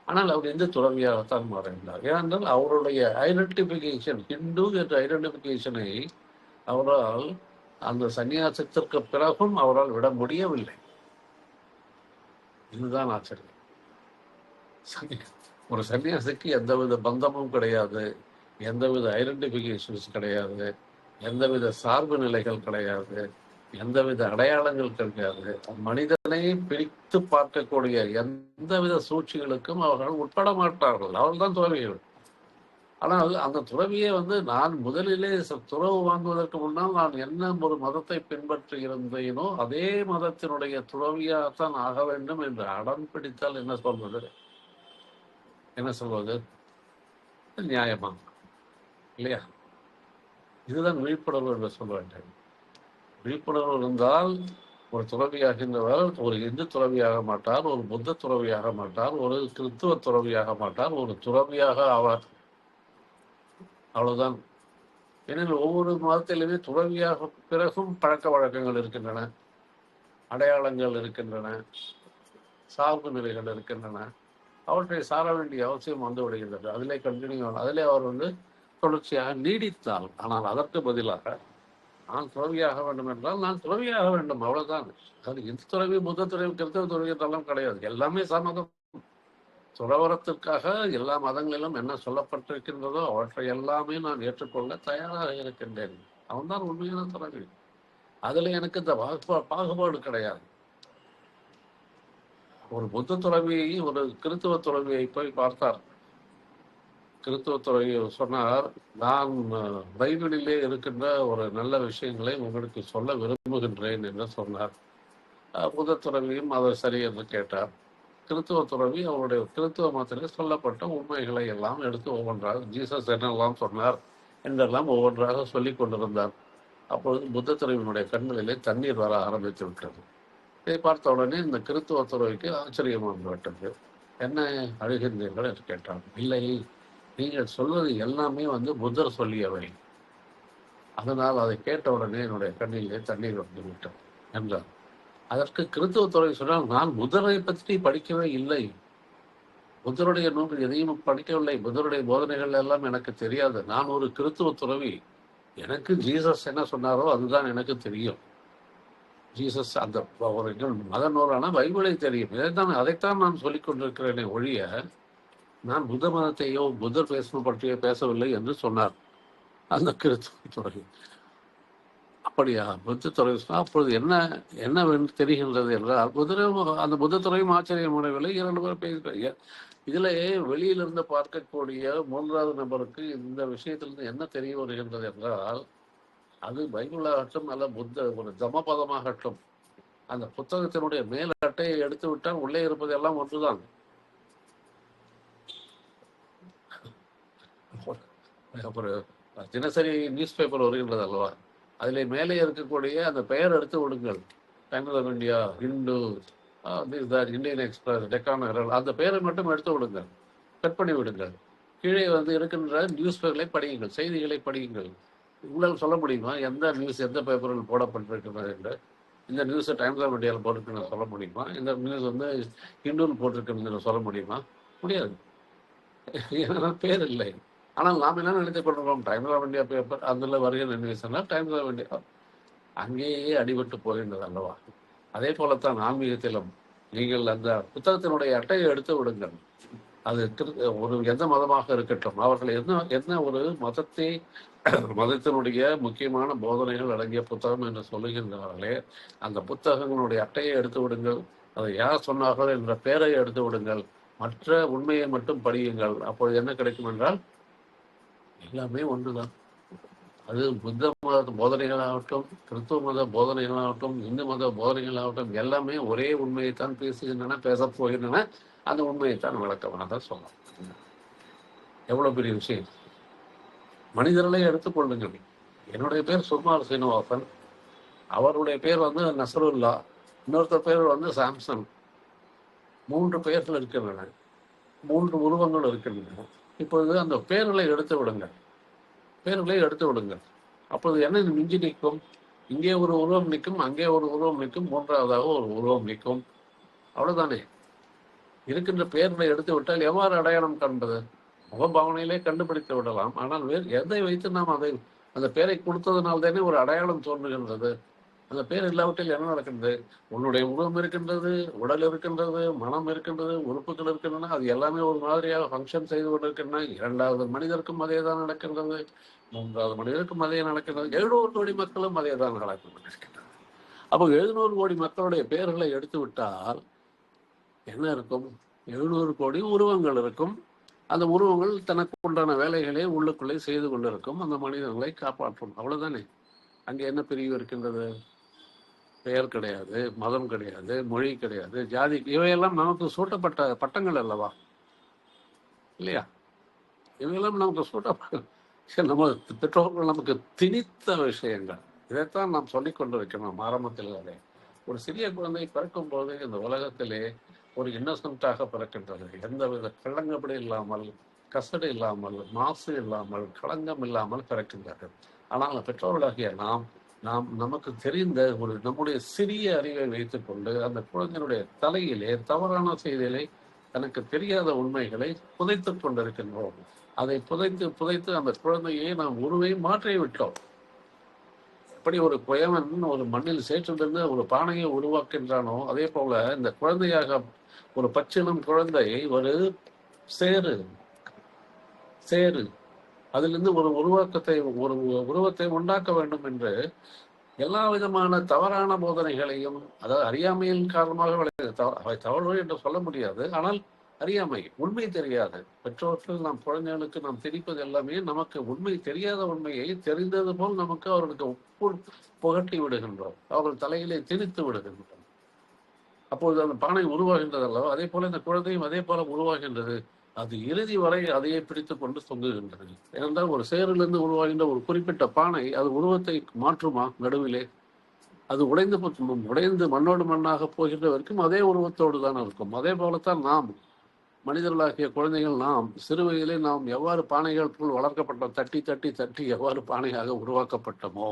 ஆனால் அவர் இந்து துறவியாகத்தான் மாறினார். ஏனென்றால் அவருடைய ஐடென்டிபிகேஷன், ஹிந்து என்ற ஐடென்டிபிகேஷனை அவரால் அந்த சன்னியாசத்திற்கு பிறகும் அவரால் விட முடியவில்லை. இதுதான் ஆச்சரியம். ஒரு சன்னியாசிக்கு எந்தவித பந்தமும் கிடையாது, எந்தவித ஐடென்டிபிகேஷன்ஸ் கிடையாது, எந்தவித சார்பு நிலைகள் கிடையாது, எந்தவித அடையாளங்கள் கிடையாது. மனிதனை பிரித்து பார்க்கக்கூடிய எந்தவித சூழ்ச்சிகளுக்கும் அவர்கள் உட்பட மாட்டார்கள். அவர்கள்தான் துறவிகள். ஆனால் அந்த துறவியே வந்து நான் முதலிலே துறவு வாங்குவதற்கு முன்னால் நான் என்ன ஒரு மதத்தை பின்பற்றி இருந்தேனோ அதே மதத்தினுடைய துறவியாகத்தான் ஆக வேண்டும் என்று அடம் பிடித்தால் என்ன சொல்வது? நியாயமா இல்லையா? இதுதான் விழிப்புணர்வு என்று சொல்ல வேண்டும். விழிப்புணர்வு இருந்தால் ஒரு துறவியாகின்றவர் ஒரு இந்து துறவியாக மாட்டார், ஒரு புத்த துறவியாக மாட்டார், ஒரு கிறிஸ்துவ துறவியாக மாட்டார், ஒரு துறவியாக ஆவார். அவ்வளவுதான். ஏனெனில் ஒவ்வொரு மதத்திலுமே துறவியாக பிறகும் பழக்க வழக்கங்கள் இருக்கின்றன, அடையாளங்கள் இருக்கின்றன, சார்பு நிலைகள் இருக்கின்றன. அவற்றை சார வேண்டிய அவசியம் வந்து விடுகின்றது. அதிலே கண்டினியூ, அதிலே அவர் வந்து தொடர்ச்சியாக நீடித்தால். ஆனால் அதற்கு பதிலாக நான் துறவியாக வேண்டும் என்றால் நான் துறவியாக வேண்டும், அவ்வளவுதான். அது இந்து துறவி, புத்த துறவி, கிறிஸ்தவ துறவி என்றெல்லாம் கிடையாது. எல்லாமே சமதம். துறவரத்திற்காக எல்லா மதங்களிலும் என்ன சொல்லப்பட்டிருக்கின்றதோ அவற்றை எல்லாமே நான் ஏற்றுக்கொள்ள தயாராக இருக்கின்றேன். அவன்தான் உண்மையான துறவி. அதுல எனக்கு இந்த பாகுபாடு கிடையாது. ஒரு புத்த துறவியை ஒரு கிறிஸ்துவ துறவியை போய் பார்த்தார். கிறிஸ்துவ துறவி சொன்னார், நான் பைபிளிலே இருக்கின்ற ஒரு நல்ல விஷயங்களை உங்களுக்கு சொல்ல விரும்புகின்றேன் என்று சொன்னார். புத்த துறவியும் அதை சரி என்று கேட்டார். கிறிஸ்துவ துறவி அவருடைய கிறிஸ்துவ மதத்திலே சொல்லப்பட்ட உண்மைகளை எல்லாம் எடுத்து ஒவ்வொன்றாக ஜீசஸ் என்னெல்லாம் சொன்னார் என்றெல்லாம் ஒவ்வொன்றாக சொல்லி கொண்டிருந்தார். அப்பொழுது புத்த துறவியினுடைய கண்களிலே தண்ணீர் வர ஆரம்பித்து விட்டது. இதை பார்த்த உடனே இந்த கிறிஸ்துவ துறவிக்கு ஆச்சரியமாக விட்டது. என்ன அழுகின்றீர்கள் என்று கேட்டார். இல்லை, நீங்கள் சொல்வது எல்லாமே வந்து புத்தர் சொல்லியவை, அதனால் அதை கேட்ட உடனே என்னுடைய கண்ணிலே தண்ணீர் வந்து விட்டது என்றார். அதற்கு கிறிஸ்துவ துறவி சொன்னால், நான் புத்தரை பற்றி படிக்கவே இல்லை, புத்தருடைய நூல்கள் எதையும் படிக்கவில்லை, புத்தருடைய போதனைகள் எல்லாம் எனக்கு தெரியாது, நான் ஒரு கிறிஸ்துவ துறவி, எனக்கு ஜீசஸ் என்ன சொன்னாரோ அதுதான் எனக்கு தெரியும். ஜீசஸ் அந்த மத நூலான பைபிளை தெரியும், அதைத்தான் நான் சொல்லிக் கொண்டிருக்கிறேனே ஒழிய நான் புத்த மதத்தையோ புத்தர் பற்றியோ பேசவில்லை என்று சொன்னார் அந்த கிறிஸ்துவ துறவி. அப்படியா? புத்த துறவி சொன்னால் அப்பொழுது என்ன தெரிகின்றது என்றால், அந்த புத்த துறையும் ஆச்சரியம் உணவில்லை. 2 பேர் பேசுகிறாங்க. இதுல வெளியிலிருந்து பார்க்கக்கூடிய 3வது நபருக்கு இந்த விஷயத்திலிருந்து என்ன தெரிய வருகின்றது என்றால், அது பைபிளாகட்டும் அல்ல ஒரு தமபதமாகட்டும், அந்த புத்தகத்தினுடைய மேல் அட்டையை எடுத்து விட்டால் உள்ளே இருப்பது எல்லாம் ஒன்றுதான். ஒரு தினசரி நியூஸ் பேப்பர் வருகின்றது அல்லவா, அதிலே மேலே இருக்கக்கூடிய அந்த பெயர் எடுத்து விடுங்கள். Times of India, Hindu, Indian Express, Deccan Herald, அந்த பெயரை மட்டும் எடுத்து விடுங்கள், கட் பண்ணி விடுங்கள். கீழே இருக்கின்ற நியூஸ் பேப்பர்களை படியுங்கள், செய்திகளை படியுங்கள். உங்களால் சொல்ல முடியுமா எந்த நியூஸ் எந்த பேப்பரில் போடப்பட்டிருக்கிறது என்று? இந்த நியூஸை டைம்ஸ் ஆஃப் இந்தியாவில் போட்டிருக்குன்னு சொல்ல முடியுமா? இந்த நியூஸ் ஹிந்துன்னு போட்டிருக்குன்னு சொல்ல முடியுமா? முடியாது. ஏன்னா பேர் இல்லை. ஆனால் நாம் என்ன நினைத்துக் கொண்டிருக்கோம், டைம்ஸ் ஆஃப் இந்தியா பேப்பர் அதில் வருகிற நியூஸ்னா டைம்ஸ் ஆஃப் இந்தியா, அங்கேயே அடிபட்டு போகின்றது அல்லவா? அதே போலத்தான் ஆன்மீகத்திலும் நீங்கள் அந்த புத்தகத்தினுடைய அட்டையை எடுத்து விடுங்கள். அது ஒரு எந்த மதமாக இருக்கட்டும், அவர்கள் என்ன ஒரு மதத்தினுடைய முக்கியமான போதனைகள் அடங்கிய புத்தகம் என்று சொல்லுகின்றார்களே, அந்த புத்தகங்களுடைய அட்டையை எடுத்து விடுங்கள். அதை யார் சொன்னார்கள் என்ற பெயரை எடுத்து விடுங்கள். மற்ற உண்மையை மட்டும் படியுங்கள். அப்பொழுது என்ன கிடைக்கும் என்றால் எல்லாமே ஒன்றுதான். அது புத்த மத போதனைகளாகட்டும், கிறிஸ்துவ மத போதனைகளாகட்டும், இந்து மத போதனைகளாகட்டும், எல்லாமே ஒரே உண்மையைத்தான் பேசுகின்றன, பேசப் போகின்றன. அந்த உண்மையைத்தான் விளக்கமாக சொல்லலாம். எவ்வளவு பெரிய விஷயம்! மனிதர்களை எடுத்துக்கொள்ளுங்கள். என்னுடைய பேர் சுகுமார் சீனிவாசன், அவருடைய பேர் நசருல்லா, இன்னொருத்தர் பேர் சாம்சன். 3 பெயர்கள் இருக்கின்றன, 3 உருவங்கள் இருக்கின்றன. இப்பொழுது அந்த பெயர்களை எடுத்து விடுங்கள், அப்பொழுது என்ன மிஞ்சி நிற்கும்? இங்கே ஒரு உருவம் நிற்கும், அங்கே ஒரு உருவம் நிற்கும், மூன்றாவதாக ஒரு உருவம் நிற்கும். அவ்வளவுதானே. இருக்கின்ற பெயர்களை எடுத்து விட்டால் எவ்வாறு அடையாளம் காண்பது? முகபாவனையிலே கண்டுபிடித்து விடலாம். ஆனால் எதை வைத்து நாம் அந்த பெயரை கொடுத்ததுனால தானே ஒரு அடையாளம் தோன்றுகின்றது. அந்த பெயர் இல்லாவிட்டில் என்ன நடக்கின்றது? உன்னுடைய உருவம் இருக்கின்றது, உடல் இருக்கின்றது, மனம் இருக்கின்றது, உறுப்புகள் இருக்கின்றன. அது எல்லாமே ஒரு மாதிரியாக ஃபங்க்ஷன் செய்து கொண்டிருக்கின்றன. 2வது மனிதருக்கும் அதே தான் நடக்கின்றது, 3வது மனிதருக்கும் அதே நடக்கின்றது, 700 கோடி மக்களும் அதே தான் நடந்து கொண்டிருக்கின்றன. அப்போ 700 கோடி மக்களுடைய பெயர்களை எடுத்து விட்டால் என்ன இருக்கும்? 700 கோடி உருவங்கள் இருக்கும். அந்த உருவங்கள் தனக்கு உண்டான வேலைகளை உள்ளுக்குள்ளே செய்து கொண்டிருக்கும், அந்த மனிதர்களை காப்பாற்றும். அவ்வளவுதானே. அங்கே என்ன பிரிவு இருக்கின்றது? பெயர் கிடையாது, மதம் கிடையாது, மொழி கிடையாது, ஜாதி. இவையெல்லாம் நமக்கு சூட்டப்பட்ட பட்டங்கள் அல்லவா, இல்லையா? இவையெல்லாம் நமக்கு சூட்டப்பட்ட, நம்ம பெற்றோர்கள் நமக்கு திணித்த விஷயங்கள். இதைத்தான் நாம் சொல்லிக் கொண்டிருக்கிறோம் ஆரம்பத்தில். ஒரு சிறிய குழந்தை பிறக்கும் போது இந்த உலகத்திலே ஒரு இன்னசென்ட்டாக பிறக்கின்றது. எந்தவித களங்கப்படி இல்லாமல், கசடு இல்லாமல், மாசு இல்லாமல், களங்கம் இல்லாமல் பிறக்கின்றது. ஆனால் பெற்றோர்களாகிய நமக்கு தெரிந்த நம்முடைய சிறிய அறிவை வைத்துக் கொண்டு அந்த குழந்தையினுடைய தலையிலே தவறான செய்திகளை, தனக்கு தெரியாத உண்மைகளை புதைத்துக் கொண்டிருக்கின்றோம். அதை புதைத்து அந்த குழந்தையை நாம் உருவை மாற்றி விட்டோம். எப்படி ஒரு குயவன் ஒரு மண்ணில் சேற்றிலிருந்து ஒரு பானையை உருவாக்கின்றானோ, அதே போல இந்த குழந்தையாக ஒரு பச்சிளம் குழந்தை ஒரு சேரு அதிலிருந்து ஒரு உருவத்தை உண்டாக்க வேண்டும் என்று எல்லா விதமான தவறான போதனைகளையும், அதாவது அறியாமையின் காரணமாக அவை தவறு என்று சொல்ல முடியாது. ஆனால் அறியாமை, உண்மை தெரியாது. பெற்றோர்கள் நாம் குழந்தைகளுக்கு நாம் திணிப்பது எல்லாமே நமக்கு உண்மை தெரியாத உண்மையை தெரிந்தது போல் நமக்கு அவர்களுக்கு புகட்டி விடுகின்றோம், அவர்கள் தலையிலே திணித்து விடுகின்றோம். அப்பொழுது அந்த பானை உருவாகின்றது அல்லவா, அதே போல இந்த குழந்தையும் அதே போல உருவாகின்றது. அது இறுதி வரை அதையே பிடித்துக் கொண்டு தொங்குகின்றது. ஏனென்றால் ஒரு சேரிலிருந்து உருவாகின்ற ஒரு குறிப்பிட்ட பானை அது உருவத்தை மாற்றுமா? நடுவிலே அது உடைந்து மண்ணோடு மண்ணாக போகின்ற வரைக்கும் அதே உருவத்தோடு தான் இருக்கும். அதே போலத்தான் நாம் மனிதர்களாகிய குழந்தைகள், நாம் சிறு வயதிலே நாம் எவ்வாறு பானைகளுக்குள் வளர்க்கப்பட்டோம், தட்டி தட்டி தட்டி எவ்வாறு பானையாக உருவாக்கப்பட்டோமோ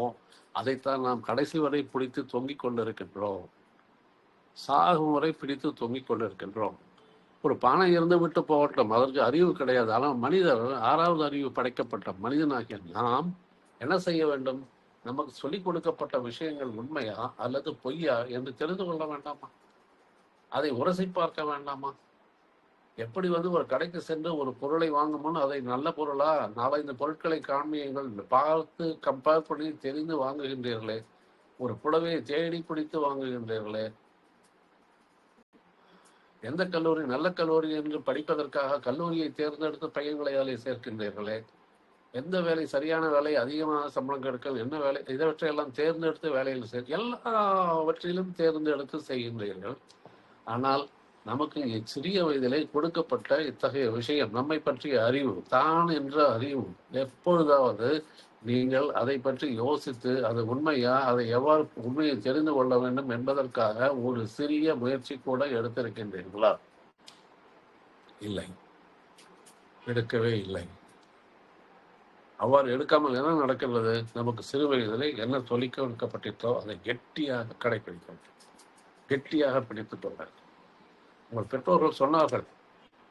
அதைத்தான் நாம் கடைசி வரை பிடித்து தொங்கிக் கொண்டிருக்கின்றோம், சாகும் வரை பிடித்து தொங்கிக் கொண்டிருக்கின்றோம். ஒரு பானை இருந்து விட்டு போகட்டும், அதற்கு அறிவு கிடையாது. ஆனால் மனிதர் 6வது அறிவு படைக்கப்பட்ட மனிதனாகிய நாம் என்ன செய்ய வேண்டும்? நமக்கு சொல்லிக் கொடுக்கப்பட்ட விஷயங்கள் உண்மையா அல்லது பொய்யா என்று தெரிந்து கொள்ள வேண்டாமா? அதை உரசி பார்க்க வேண்டாமா? எப்படி ஒரு கடைக்கு சென்று ஒரு பொருளை வாங்கும்போது அதை நல்ல பொருளா, 4-5 பொருட்களை காண்பியுங்கள், பார்த்து கம்பேர் பண்ணி தெரிந்து வாங்குகின்றீர்களே. ஒரு புடவையை தேடி பிடித்து வாங்குகின்றீர்களே. எந்த கல்லூரி நல்ல கல்லூரி என்று படிப்பதற்காக கல்லூரியை தேர்ந்தெடுத்து பையன்களை வேலை சேர்க்கின்றீர்களே. எந்த வேலை சரியான வேலை, அதிகமான சம்பளம் கிடைக்கும், என்ன வேலை, இதவற்றையெல்லாம் தேர்ந்தெடுத்து வேலையில் எல்லாவற்றிலும் தேர்ந்தெடுத்து செய்கின்றீர்கள். ஆனால் நமக்கு சிறிய வயதிலே கொடுக்கப்பட்ட இத்தகைய விஷயம், நம்மை பற்றிய அறிவு, தான் என்ற அறிவு எப்பொழுதாவது நீங்கள் அதை பற்றி யோசித்து அது உண்மையா, அதை எவ்வாறு உண்மையை தெரிந்து கொள்ள வேண்டும் என்பதற்காக ஒரு சிறிய முயற்சி கூட எடுத்திருக்கின்றீர்களா? இல்லை, எடுக்கவே இல்லை. அவ்வாறு எடுக்காமல் என்ன நடக்கிறது? நமக்கு சிறு வயதிலே என்ன சொல்லிக் கொடுக்கப்பட்டோ அதை கெட்டியாக கடைபிடிக்கும், கெட்டியாக பிடித்துக் கொள்ள. உங்கள் பெற்றோர்கள் சொன்னார்கள்,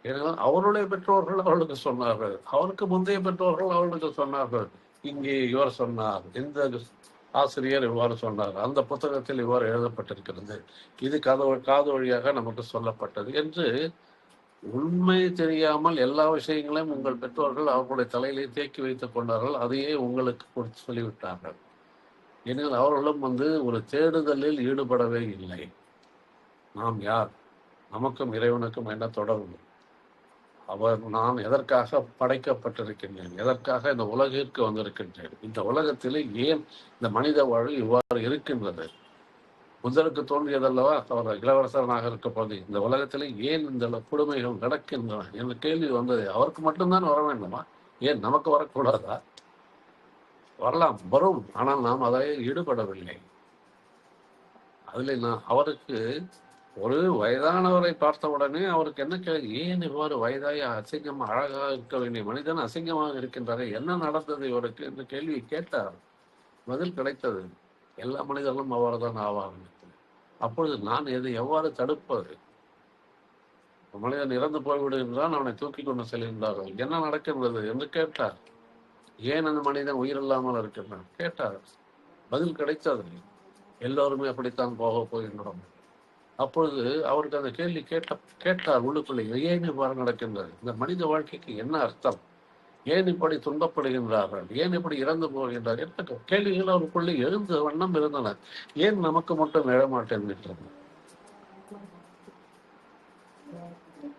ஏன்னா அவருடைய பெற்றோர்கள் அவளுக்கு சொன்னார்கள், அவருக்கு முந்தைய பெற்றோர்கள் அவளுக்கு சொன்னார்கள். இங்கே இவர் சொன்னார், இந்த ஆசிரியர் இவ்வாறு சொன்னார், அந்த புத்தகத்தில் இவ்வாறு எழுதப்பட்டிருக்கிறது, இது காது வழியாக நமக்கு சொல்லப்பட்டது என்று உண்மை தெரியாமல் எல்லா விஷயங்களையும் உங்கள் பெற்றோர்கள் அவர்களுடைய தலையிலே தேக்கி வைத்துக் கொண்டார்கள். அதையே உங்களுக்கு கொடுத்து சொல்லிவிட்டார்கள். ஏனெனில் அவர்களும் ஒரு தேடுதலில் ஈடுபடவே இல்லை. நாம் யார்? நமக்கும் இறைவனுக்கும் என்ன தொடர்பு? நான் எதற்காக படைக்கப்பட்டிருக்கின்றேன்? எதற்காக இந்த உலகிற்கு வந்திருக்கின்றேன்? இந்த உலகத்திலே ஏன் இந்த மனித வாழ்வு இவ்வாறு இருக்கின்றது? புத்தருக்கு தோன்றியதல்லவா அவர் இளவரசனாக இருக்க போது இந்த உலகத்திலே ஏன் இந்த கொடுமைகள் நடக்கின்றன என்ற கேள்வி வந்தது. அவருக்கு மட்டும்தான் வர வேண்டுமா? ஏன் நமக்கு வரக்கூடாதா? வரலாம், வரும். ஆனால் நாம் அதை ஈடுபடவில்லை. அதில் அவருக்கு ஒரு வயதானவரை பார்த்தவுடனே அவருக்கு என்ன கேள்வி? ஏன் இவ்வாறு வயதாய் அசிங்கமா அழகாக இருக்க வேண்டிய மனிதன் அசிங்கமாக இருக்கின்றாரே, என்ன நடந்தது இவருக்கு என்று கேள்வி கேட்டார். பதில் கிடைத்தது. எல்லா மனிதர்களும் அவ்வாறு தான் ஆவார்கள். அப்பொழுது நான் எதை எவ்வாறு தடுப்பது? மனிதன் இறந்து போய்விடுகின்றான், அவனை தூக்கி கொண்டு செல்கின்றார்கள், என்ன நடக்கின்றது என்று கேட்டார். ஏன் அந்த மனிதன் உயிர் இல்லாமல் இருக்கின்றான் கேட்டார். பதில் கிடைத்தது. எல்லோருமே அப்படித்தான் போக போகின்றோம். அப்பொழுது அவருக்கு அந்த கேள்வி கேட்டார் உள்ளுக்குள்ளே, ஏன் இவ்வாறு நடக்கின்றது? இந்த மனித வாழ்க்கைக்கு என்ன அர்த்தம்? ஏன் இப்படி துன்பப்படுகின்றார்கள்? ஏன் இப்படி இறந்து போகின்றார்கள்? என்ற கேள்விகள் அவருக்குள்ளே எழுந்த வண்ணம் இருந்தன. ஏன் நமக்கு மட்டும் எழமாட்டேன்?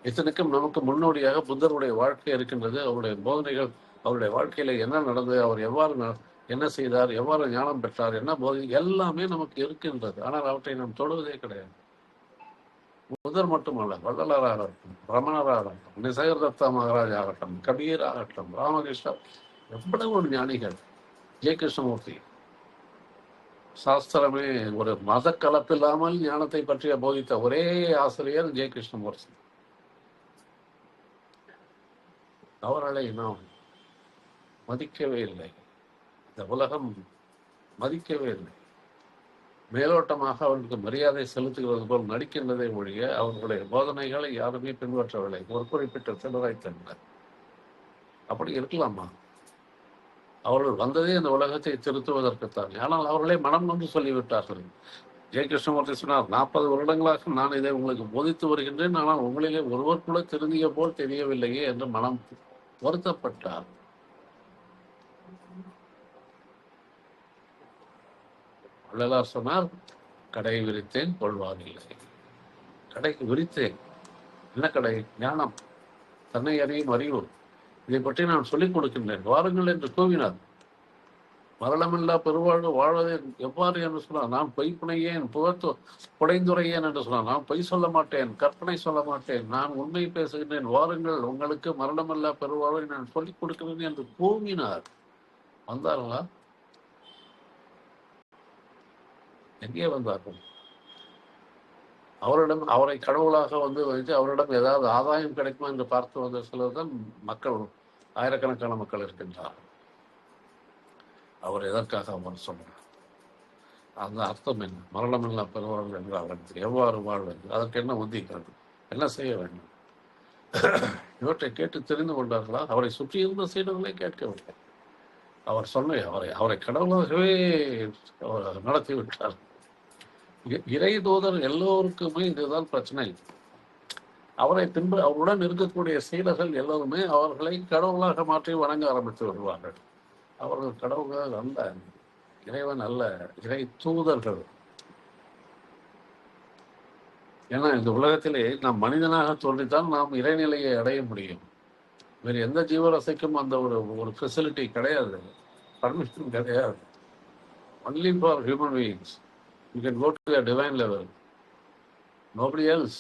இத்தனைக்கும் நமக்கு முன்னோடியாக புத்தருடைய வாழ்க்கை இருக்கின்றது. அவருடைய போதனைகள், அவருடைய வாழ்க்கையில என்ன நடந்தது, அவர் எவ்வாறு என்ன செய்தார், எவ்வாறு ஞானம் பெற்றார், என்ன போதை, எல்லாமே நமக்கு இருக்கின்றது. ஆனால் அவற்றை நாம் தொடுவதே கிடையாது. புத்தர் மட்டுமல்ல, வள்ளலாராகட்டும், ரமணராகட்டும், நிசர்தத்தா மகாராஜ் ஆகட்டும், கபீர் ஆகட்டும், ராமகிருஷ்ணா, எவ்வளவு ஒரு ஞானிகள். ஜெய கிருஷ்ணமூர்த்தி, சாஸ்திரமே ஒரு மத கலப்பில்லாமல் ஞானத்தை பற்றிய போதித்த ஒரே ஆசிரியர் ஜெய கிருஷ்ணமூர்த்தி. அவர்களை நாம் மதிக்கவே இல்லை. இந்த உலகம் மதிக்கவே இல்லை. மேலோட்டமாக அவர்களுக்கு மரியாதை செலுத்துகிறது போல் நடிக்கின்றதை ஒழிய அவர்களுடைய போதனைகளை யாருமே பின்பற்றவில்லை. ஒரு குறிப்பிட்ட சிலரை தவிர. அப்படி இருக்கலாமா? அவர்கள் வந்ததே இந்த உலகத்தை திருத்துவதற்குத்தான். ஆனால் அவர்களே மனம் நொந்து சொல்லிவிட்டார்கள். ஜெய கிருஷ்ணமூர்த்தி சொன்னார், 40 வருடங்களாக நான் இதை உங்களுக்கு போதித்து வருகின்றேன், ஆனால் உங்களிலே ஒருவர் கூட திருந்திய போல் தெரியவில்லையே என்று மனம் வருத்தப்பட்டார். வள்ளலார் சொன்னார், கடை விரித்தேன் கொள்வானில்லை. கடைக்கு விரித்தேன். என்ன கடை? ஞானம், தன்னை அறியும் அறிவு. இதை பற்றி நான் சொல்லிக் கொடுக்கின்றேன், வாருங்கள் என்று கூவினார். மரணமில்லா பெருவாழ்வு வாழ்வதை எவ்வாறு என்று சொன்னார். நான் பொய் புனையேன், புடைந்துரையேன் என்று சொன்னார். நான் பொய் சொல்ல மாட்டேன், கற்பனை சொல்ல மாட்டேன், நான் உண்மை பேசுகின்றேன், வாருங்கள், உங்களுக்கு மரணமில்லா பெருவாழ்வை நான் சொல்லிக் கொடுக்கிறேன் என்று கூவினார். வந்தார்களா? எங்கே வந்தார்கள்? அவரை கடவுளாக வைத்து அவரிடம் ஏதாவது ஆதாயம் கிடைக்குமா என்று பார்த்து வந்த சிலர்தான் மக்கள், ஆயிரக்கணக்கான மக்கள் இருக்கின்றார். அவர் எதற்காக அவர் சொன்னார்? அந்த அர்த்தம் என்ன? மரணமில்லா பெறுவார்கள் என்று அவருக்கு எவ்வாறு வாழ்வது? அதற்கு என்ன உத்திக்கிறது? என்ன செய்ய வேண்டும்? இவற்றை கேட்டு தெரிந்து கொண்டார்களா? அவரை சுற்றி இருந்த சீடர்களே கேட்கவில்லை. அவர் அவரை கடவுளாகவே நடத்தி விட்டார். இறை தூதர் எல்லோருக்குமே இதுதான் பிரச்சனை. அவருடன் இருக்கக்கூடிய சீடர்கள் எல்லோருமே அவர்களை கடவுளாக மாற்றி வணங்க ஆரம்பித்து வருவார்கள். அவர்கள் கடவுள்கள் அல்ல, இறைவன் அல்ல, இறை தூதர்கள். ஏன்னா இந்த உலகத்திலே நாம் மனிதனாக தோன்றித்தான் நாம் இறைநிலையை அடைய முடியும். வேறு எந்த ஜீவராசிக்கும் அந்த ஒரு ஃபெசிலிட்டி கிடையாது, பர்மிஷன் கிடையாது. Only for human beings you can go to a divine level, nobody else.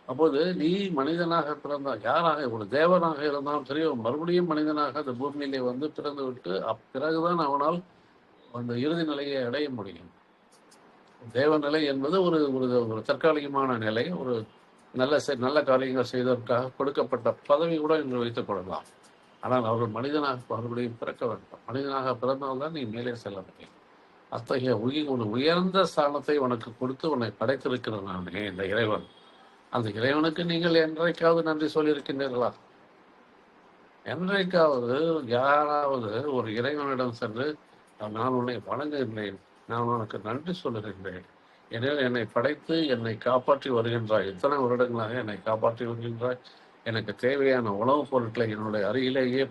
அப்போது நீ மனிதனாக பிறந்தால், யாராக ஒரு தேவனாக இருந்தாலும் சரி, மறுபடியும் மனிதனாக அந்த பூமியிலே வந்து பிறந்து விட்டு பிறகுதான் அவனால் அந்த இறுதி நிலையை அடைய முடியும். தேவநிலை என்பது ஒரு ஒரு ஒரு தற்காலிகமான நிலை. ஒரு நல்ல காரியங்கள் செய்ததற்காக கொடுக்கப்பட்ட பதவி கூட என்று வைத்துக் கொள்ளலாம். ஆனால் அவர்கள் மனிதனாக மறுபடியும் பிறக்க வேண்டும். மனிதனாக பிறந்தால்தான் நீ மேலே செல்ல முடியும். அத்தகைய ஒரு உயர்ந்த ஸ்தானத்தை உனக்கு கொடுத்து உன்னை படைத்திருக்கிறேன் நானே, இந்த இறைவன். அந்த இறைவனுக்கு நீங்கள் என்றைக்காவது நன்றி சொல்லியிருக்கின்றீர்களா? என்றைக்காவது யாராவது ஒரு இறைவனிடம் சென்று, நான் உன்னை வணங்குகின்றேன், நான் உனக்கு நன்றி சொல்லுகின்றேன், ஏனெனில் என்னை படைத்து என்னை காப்பாற்றி வருகின்றாய், எத்தனை வருடங்களாக என்னை காப்பாற்றி வருகின்றாய், எனக்கு தேவையான உணவுப் பொருட்களை என்னுடைய அருகிலேயே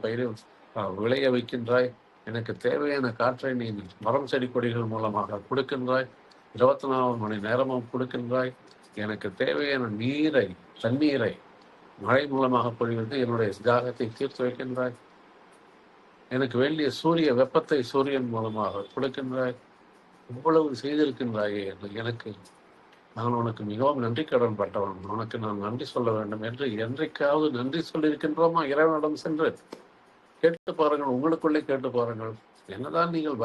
விளைய வைக்கின்றாய், எனக்கு தேவையான காற்றை நீ மரம் செடி கொடிகள் மூலமாக கொடுக்கின்றாய், 24 மணி நேரமும் கொடுக்கின்றாய், எனக்கு தேவையான நீரை, தண்ணீரை மழை மூலமாக பொழிவது என்னுடைய தாகத்தை தீர்த்து வைக்கின்றாய், எனக்கு வேண்டிய சூரிய வெப்பத்தை சூரியன் மூலமாக கொடுக்கின்றாய், இவ்வளவு செய்திருக்கின்றாயே என்று எனக்கு நான் உனக்கு மிகவும் நன்றி கடன் பட்டவன், உனக்கு நான் நன்றி சொல்ல வேண்டும் என்று என்றைக்காவது நன்றி சொல்லியிருக்கின்றோமா? இறைவனிடம் சென்று கேட்டு பாருங்கள், உங்களுக்குள்ளே கேட்டு பாருங்கள். என்னதான் நீங்கள்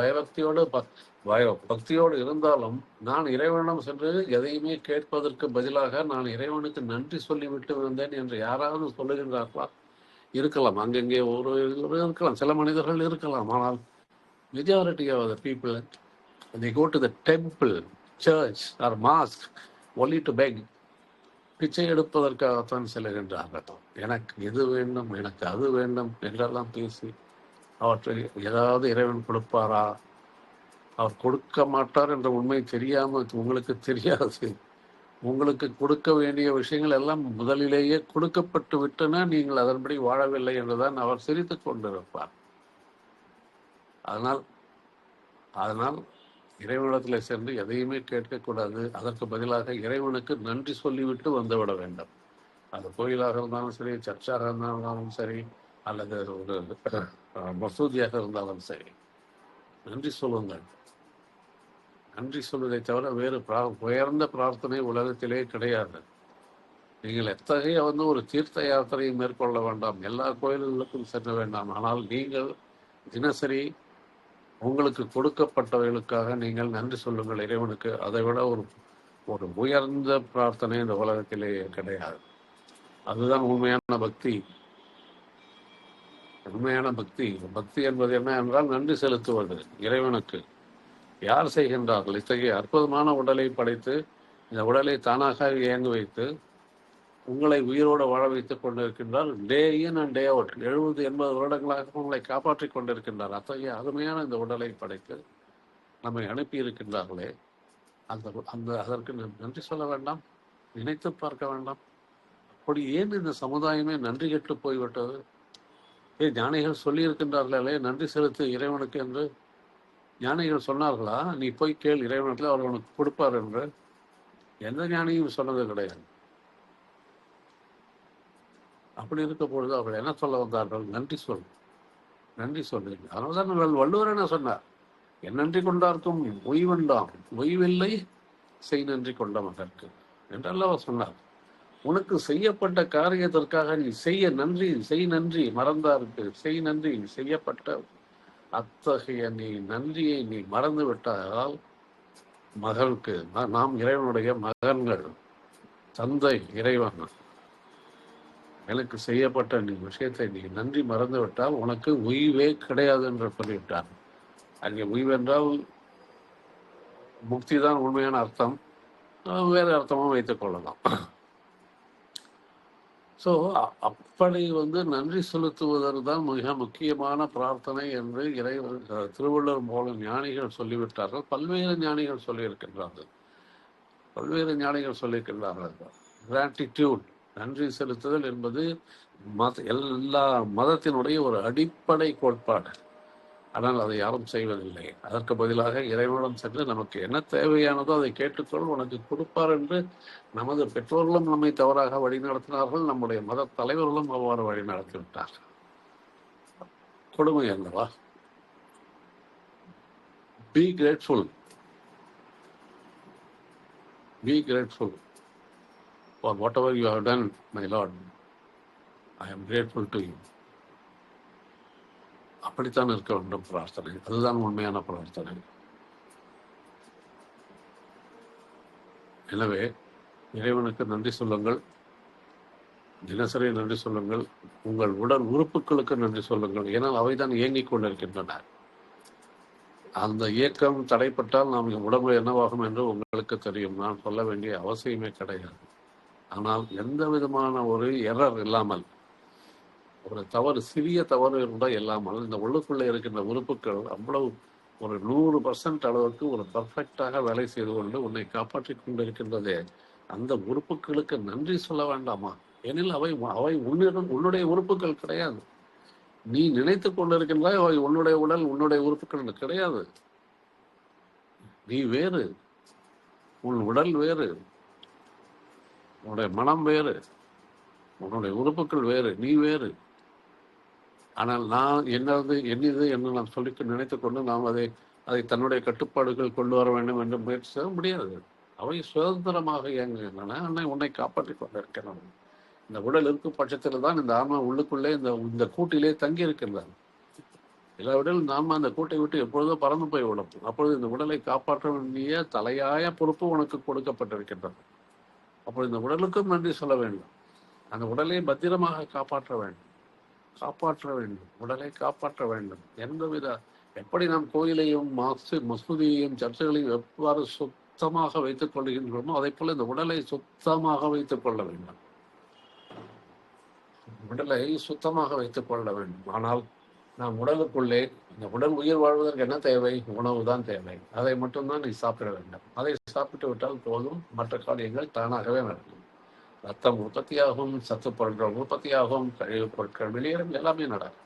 பக்தியோடு இருந்தாலும் நான் இறைவனிடம் சென்று எதையுமே கேட்பதற்கு பதிலாக நான் இறைவனுக்கு நன்றி சொல்லிவிட்டு வந்தேன் என்று யாராவது சொல்லுகின்றார்களா? இருக்கலாம், அங்கங்கே ஒரு இருக்கலாம், சில மனிதர்கள் இருக்கலாம். ஆனால் majority of the people they go to the temple, church or mosque only to beg. பிச்சை எடுப்பதற்காகத்தான் செல்கின்றார்கள். எனக்கு இது வேண்டும், எனக்கு அது வேண்டும் என்றெல்லாம் பேசி அவற்றை ஏதாவது இறைவன் கொடுப்பாரா? அவர் கொடுக்க மாட்டார் என்ற உண்மை தெரியாமல் உங்களுக்கு தெரியாது. உங்களுக்கு கொடுக்க வேண்டிய விஷயங்கள் எல்லாம் முதலிலேயே கொடுக்கப்பட்டு விட்டன, நீங்கள் அதன்படி வாழவில்லை என்றுதான் அவர் சிரித்துக் கொண்டிருப்பார். அதனால் இறைவனிடத்தில் சென்று எதையுமே கேட்கக்கூடாது. அதற்கு பதிலாக இறைவனுக்கு நன்றி சொல்லிவிட்டு வந்துவிட வேண்டும். அது கோயிலாக இருந்தாலும் சரி, சர்ச்சாக இருந்தாலும் சரி, அல்லது ஒரு மசூதியாக இருந்தாலும் சரி, நன்றி சொல்லுங்கள். நன்றி சொல்வதை தவிர வேறு உயர்ந்த பிரார்த்தனை உலகத்திலே கிடையாது. நீங்கள் எத்தகைய ஒரு தீர்த்த யாத்திரையை மேற்கொள்ள வேண்டாம், எல்லா கோயில்களுக்கும் செல்ல வேண்டாம். ஆனால் நீங்கள் தினசரி உங்களுக்கு கொடுக்கப்பட்டவர்களுக்காக நீங்கள் நன்றி சொல்லுங்கள் இறைவனுக்கு. அதை விட ஒரு உயர்ந்த பிரார்த்தனை இந்த உலகத்திலே கிடையாது. அதுதான் உண்மையான பக்தி. உண்மையான பக்தி என்பது என்ன என்றால் நன்றி செலுத்துவது இறைவனுக்கு. யார் செய்கின்றார்கள்? இத்தகைய அற்புதமான உடலை படைத்து இந்த உடலை தானாக இயங்க வைத்து உங்களை உயிரோடு வாழ வைத்துக் கொண்டிருக்கின்றார். டே இன் அண்ட் டே அவுட் 70-80 வருடங்களாக உங்களை காப்பாற்றி கொண்டிருக்கின்றார். அத்தகைய அருமையான இந்த உடலை படைத்து நம்மை அனுப்பி இருக்கின்றார்களே, அதற்கு நன்றி சொல்ல வேண்டாம்? நினைத்து பார்க்க வேண்டாம்? அப்படி ஏன் இந்த சமுதாயமே நன்றி கெட்டு போய்விட்டது? ஞானிகள் சொல்லி இருக்கின்றார்களே நன்றி செலுத்து இறைவனுக்கு என்று. ஞானிகள் சொன்னார்களா? நீ போய் கேள் இறைவனத்தில், அவர் உனக்கு கொடுப்பார் என்று. எந்த ஞானியும் சொன்னது கிடையாது. அப்படி இருக்க பொழுது அவர்கள் என்ன சொல்ல வந்தார்கள்? நன்றி சொல், நன்றி சொல்லு. அதனால்தான் வள்ளுவர் என்ன சொன்னார்? என் நன்றி கொண்டார்க்கும் ஓய்வெண்டாம், ஓய்வில்லை செய் நன்றி கொண்ட மகற்கு என்றெல்லாம் சொன்னார். உனக்கு செய்யப்பட்ட காரியத்திற்காக நீ செய் நன்றி மறந்தாருக்கு, செய் நன்றி செய்யப்பட்ட அத்தகைய நீ நன்றியை நீ மறந்து விட்டால் மகளுக்கு, நாம் இறைவனுடைய மகன்கள், தந்தை இறைவன், எனக்கு செய்யப்பட்ட நீ விஷயத்தை நீ நன்றி மறந்து விட்டால் உனக்கு உய்வே கிடையாது என்று சொல்லிவிட்டார். அங்கே உய்வென்றால் முக்தி தான் உண்மையான அர்த்தம், வேறு அர்த்தமும் வைத்துக் கொள்ளலாம். ஸோ அப்படி நன்றி செலுத்துவதற்கு தான் மிக முக்கியமான பிரார்த்தனை என்று திருவள்ளுவர் போல ஞானிகள் சொல்லிவிட்டார்கள். பல்வேறு ஞானிகள் சொல்லியிருக்கின்றார்கள். கிராட்டிடியூட், நன்றி செலுத்துதல் என்பது எல்லா மதத்தினுடைய ஒரு அடிப்படை கோட்பாடு. ஆனால் அதை யாரும் செய்வதில்லை. அதற்கு பதிலாக இறைவனிடம் சென்று நமக்கு என்ன தேவையானதோ அதை கேட்டுக்கொள், உனக்கு கொடுப்பார் என்று நமது பெற்றோர்களும் நம்மை தவறாக வழிநடத்தினார்கள். நம்முடைய மத தலைவர்களும் அவ்வாறு வழிநடத்திவிட்டார்கள். கொடுமை அல்லவா? Be grateful. for whatever you have done, my Lord. I am grateful to you. அப்படித்தான் இருக்க வேண்டும் பிரார்த்தனை. அதுதான் உண்மையான பிரார்த்தனை. எனவே இறைவனுக்கு நன்றி சொல்லுங்கள், தினசரி நன்றி சொல்லுங்கள், உங்கள் உடல் உறுப்புகளுக்கு நன்றி சொல்லுங்கள். ஏன்னால் அவைதான் இயங்கிக் கொண்டிருக்கின்றன. அந்த இயக்கம் தடைப்பட்டால் நாம் உடம்பு என்னவாகும் என்று உங்களுக்கு தெரியும். நான் சொல்ல வேண்டிய அவசியமே கிடையாது. ஆனால் எந்த விதமான ஒரு எரர் இல்லாமல், ஒரு தவறு, சிறிய தவறு கூட இல்லாமல் இந்த உள்ளுக்குள்ளே இருக்கின்ற உறுப்புகள் அவ்வளவு ஒரு 100% அளவுக்கு ஒரு பர்ஃபெக்டாக வேலை செய்து கொண்டு உன்னை காப்பாற்றி கொண்டிருக்கின்றதே, அந்த உறுப்புகளுக்கு நன்றி சொல்ல வேண்டாமா? ஏனில் அவை உன்னுடைய உறுப்புகள் கிடையாது. நீ நினைத்து கொண்டிருக்கின்றாய் அவை உன்னுடைய உடல், உன்னுடைய உறுப்புகள் கிடையாது. நீ வேறு, உன் உடல் வேறு, உன்னுடைய மனம் வேறு, உன்னுடைய உறுப்புகள் வேறு, நீ வேறு. ஆனால் நான் என்னது என்று நாம் சொல்லிட்டு நினைத்து கொண்டு நாம் அதை தன்னுடைய கட்டுப்பாடுகள் கொண்டு வர வேண்டும் என்று முயற்சி செய்ய முடியாது. அவை சுதந்திரமாக இயங்குகின்றன. உன்னை காப்பாற்றிக் கொண்டிருக்கிறோம். இந்த உடல் இருக்கும் பட்சத்தில் தான் இந்த ஆன்மா உள்ளுக்குள்ளே இந்த கூட்டிலே தங்கி இருக்கின்றது. இல்லாவிடில் இந்த ஆன்மா அந்த கூட்டை விட்டு எப்பொழுதோ பறந்து போய் விடும். அப்பொழுது இந்த உடலை காப்பாற்ற வேண்டிய தலையாய பொறுப்பு உனக்கு கொடுக்கப்பட்டிருக்கின்றது. அப்பொழுது இந்த உடலுக்கும் நன்றி சொல்ல வேண்டும். அந்த உடலை பத்திரமாக காப்பாற்ற வேண்டும். உடலை காப்பாற்ற வேண்டும். எப்படி நாம் கோயிலையும் மசூதியையும் சர்ச்சைகளையும் எவ்வாறு சுத்தமாக வைத்துக் கொள்கின்றோமோ அதை போல இந்த உடலை சுத்தமாக வைத்துக் கொள்ள வேண்டும். உடலை சுத்தமாக வைத்துக் கொள்ள வேண்டும். ஆனால் நாம் உடலுக்குள்ளே இந்த உடல் உயிர் வாழ்வதற்கு என்ன தேவை? உணவு தான் தேவை. அதை மட்டும்தான் நீ சாப்பிட வேண்டும். அதை சாப்பிட்டு விட்டால் போதும், மற்ற காரியங்கள் தானாகவே நடக்கும். ரத்தம் உற்பத்தியாகும், சத்து பொருட்கள் உற்பத்தியாகும், கழிவுப் பொருட்கள் வெளியேறும், எல்லாமே நடக்கும்.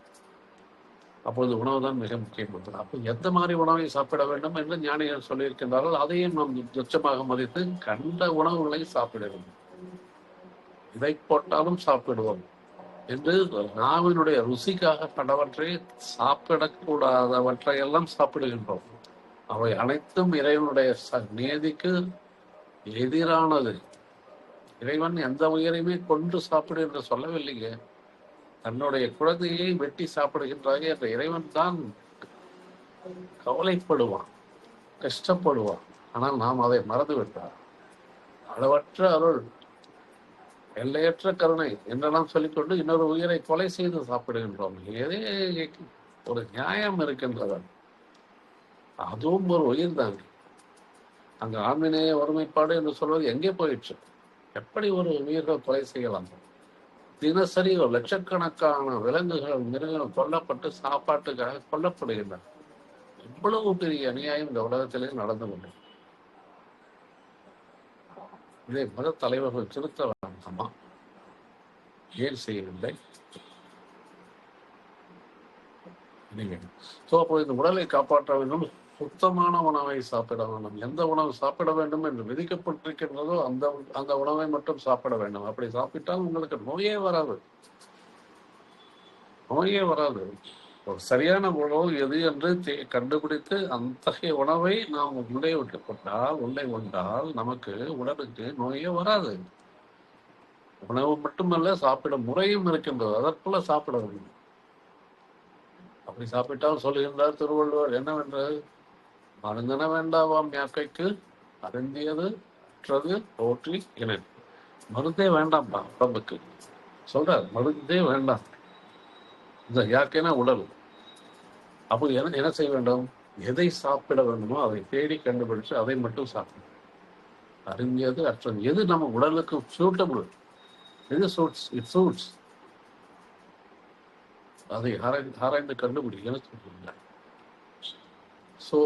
அப்பொழுது உணவு தான் மிக முக்கியமானது. அப்போ எந்த மாதிரி உணவை சாப்பிட வேண்டும் என்று ஞானிகள் சொல்லியிருக்கின்றார்கள். அதையும் நாம் துச்சமாக மதித்து கண்ட உணவுகளை சாப்பிட வேண்டும். இதை போட்டாலும் சாப்பிடுவோம் என்று நாவினுடைய ருசிக்காக பலவற்றை சாப்பிடக்கூடாதவற்றை எல்லாம் சாப்பிடுகின்றோம். அவை அனைத்தும் இறைவனுடைய நேதிக்கு எதிரானது. இறைவன் எந்த உயிரையுமே கொண்டு சாப்பிடு என்று சொல்லவில்லையே. தன்னுடைய குழந்தையை வெட்டி சாப்பிடுகின்றாங்க என்ற இறைவன் தான் கவலைப்படுவான், கஷ்டப்படுவான். ஆனால் நாம் அதை மறந்து விட்டார். அளவற்ற அருள், எல்லையற்ற கருணை என்றெல்லாம் சொல்லிக்கொண்டு இன்னொரு உயிரை கொலை செய்து சாப்பிடுகின்றோம். ஏதே ஒரு நியாயம் இருக்கின்றது. அதுவும் ஒரு உயிர் தான். அங்கு ஆண்மினேய ஒருமைப்பாடு என்று சொல்வது எங்கே போயிடுச்சு? எப்படி ஒரு உயிர்கள் கொலை செய்யலாம்? தினசரி ஒரு லட்சக்கணக்கான விலங்குகள், மிருகங்கள் கொல்லப்பட்டு சாப்பாட்டுக்காக கொல்லப்படுகின்றன. இவ்வளவு பெரிய அநியாயம் இந்த உலகத்திலே நடந்து கொண்டு இதை மத தலைவர்கள் திருத்த வேண்டாமா? ஏன் செய்யவில்லை? அப்போ இந்த உடலை காப்பாற்ற வேண்டும். சுத்தமான உணவை சாப்பிட வேண்டும். எந்த உணவு சாப்பிட வேண்டும் என்று விதிக்கப்பட்டிருக்கின்றதோ அந்த உணவை மட்டும் சாப்பிட வேண்டும். அப்படி சாப்பிட்டால் உங்களுக்கு நோயே வராது. ஒரு சரியான உணவு எது என்று கண்டுபிடித்து அத்தகைய உணவை நாம் உள்ளே உண்டால் நமக்கு உடலுக்கு நோயே வராது. உணவு மட்டுமல்ல, சாப்பிடும் முறையும் இருக்கின்றது. அதற்குள்ள சாப்பிட வேண்டும். அப்படி சாப்பிட்டால் சொல்லுகின்றார் திருவள்ளுவர் என்னவென்று, மருந்தன வேண்டாவாம் யாக்கைக்கு அருந்தியது போற்றி என. மருந்தே வேண்டாம்ப்பா உடம்புக்கு சொல்றார். மருந்தே வேண்டாம். இந்த யாக்கைனா உடல். அப்போ என்ன செய்ய வேண்டும்? எதை சாப்பிட வேண்டுமோ அதை தேடி கண்டுபிடிச்சு அதை மட்டும் சாப்பிடும். அருந்தியது அற்றது. எது நம்ம உடலுக்கு சூட்டபிள், எது சூட்ஸ் அதை ஆராய்ந்து கண்டுபிடிக்க. ஸோ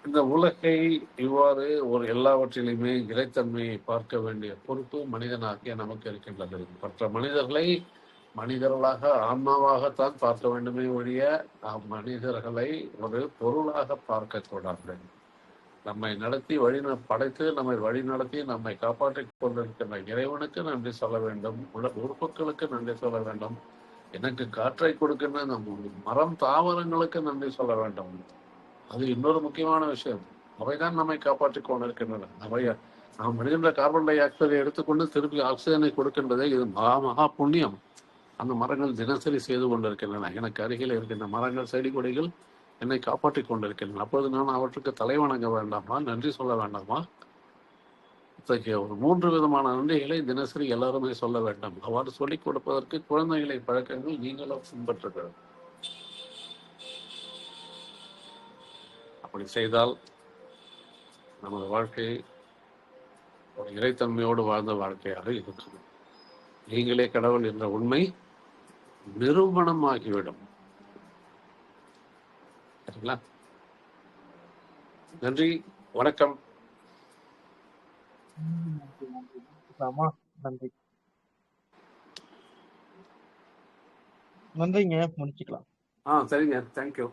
இந்த உலகை இவ்வாறு ஒரு எல்லாவற்றிலுமே இறைத்தன்மையை பார்க்க வேண்டிய பொறுப்பு மனிதனாகிய நமக்கு இருக்கின்றது. மற்ற மனிதர்களை மனிதர்களாக ஆன்மாவாகத்தான் பார்க்க வேண்டுமே ஒழிய மனிதர்களை ஒரு பொருளாக பார்க்க கூடாது. நம்மை நடத்தி படைத்து நம்மை வழி நடத்தி நம்மை காப்பாற்றிக் கொண்டிருக்கின்ற இறைவனுக்கு நன்றி சொல்ல வேண்டும். உறுப்புகளுக்கு நன்றி சொல்ல வேண்டும். எனக்கு காற்றை கொடுக்கின்ற மரம் தாவரங்களுக்கு நன்றி சொல்ல வேண்டும். அது இன்னொரு முக்கியமான விஷயம். அவைதான் நம்மை காப்பாற்றிக் கொண்டிருக்கின்றன. நாம் விடுகின்ற கார்பன் டை ஆக்சைடை எடுத்துக்கொண்டு திருப்பி ஆக்சிஜனை கொடுக்கின்றதே இது மகா மகா புண்ணியம். அந்த மரங்கள் தினசரி செய்து கொண்டிருக்கின்றன. எனக்கு அருகில் இருக்கின்ற மரங்கள், செடி கொடிகள் என்னை காப்பாற்றிக் கொண்டிருக்கின்றன. அப்பொழுது நான் அவற்றுக்கு தலை வணங்க வேண்டாமா? நன்றி சொல்ல வேண்டாமா? இத்தகைய ஒரு 3 விதமான நன்றிகளை தினசரி எல்லாருமே சொல்ல வேண்டும். அவ்வாறு சொல்லிக் கொடுப்பதற்கு குழந்தைகளை பழக்கங்கள் நீங்களும் பின்பற்றுங்கள். அப்படி செய்தால் நமது வாழ்க்கை ஒரு இறைத்தன்மையோடு வாழ்ந்த வாழ்க்கையாக இருக்கும். நீங்களே கடவுள் என்ற உண்மை நிரூபணம் ஆகிவிடும். சரிங்களா? நன்றி, வணக்கம். நன்றி. நன்றிங்க, முடிச்சுக்கலாம். சரிங்க, தேங்க்யூ.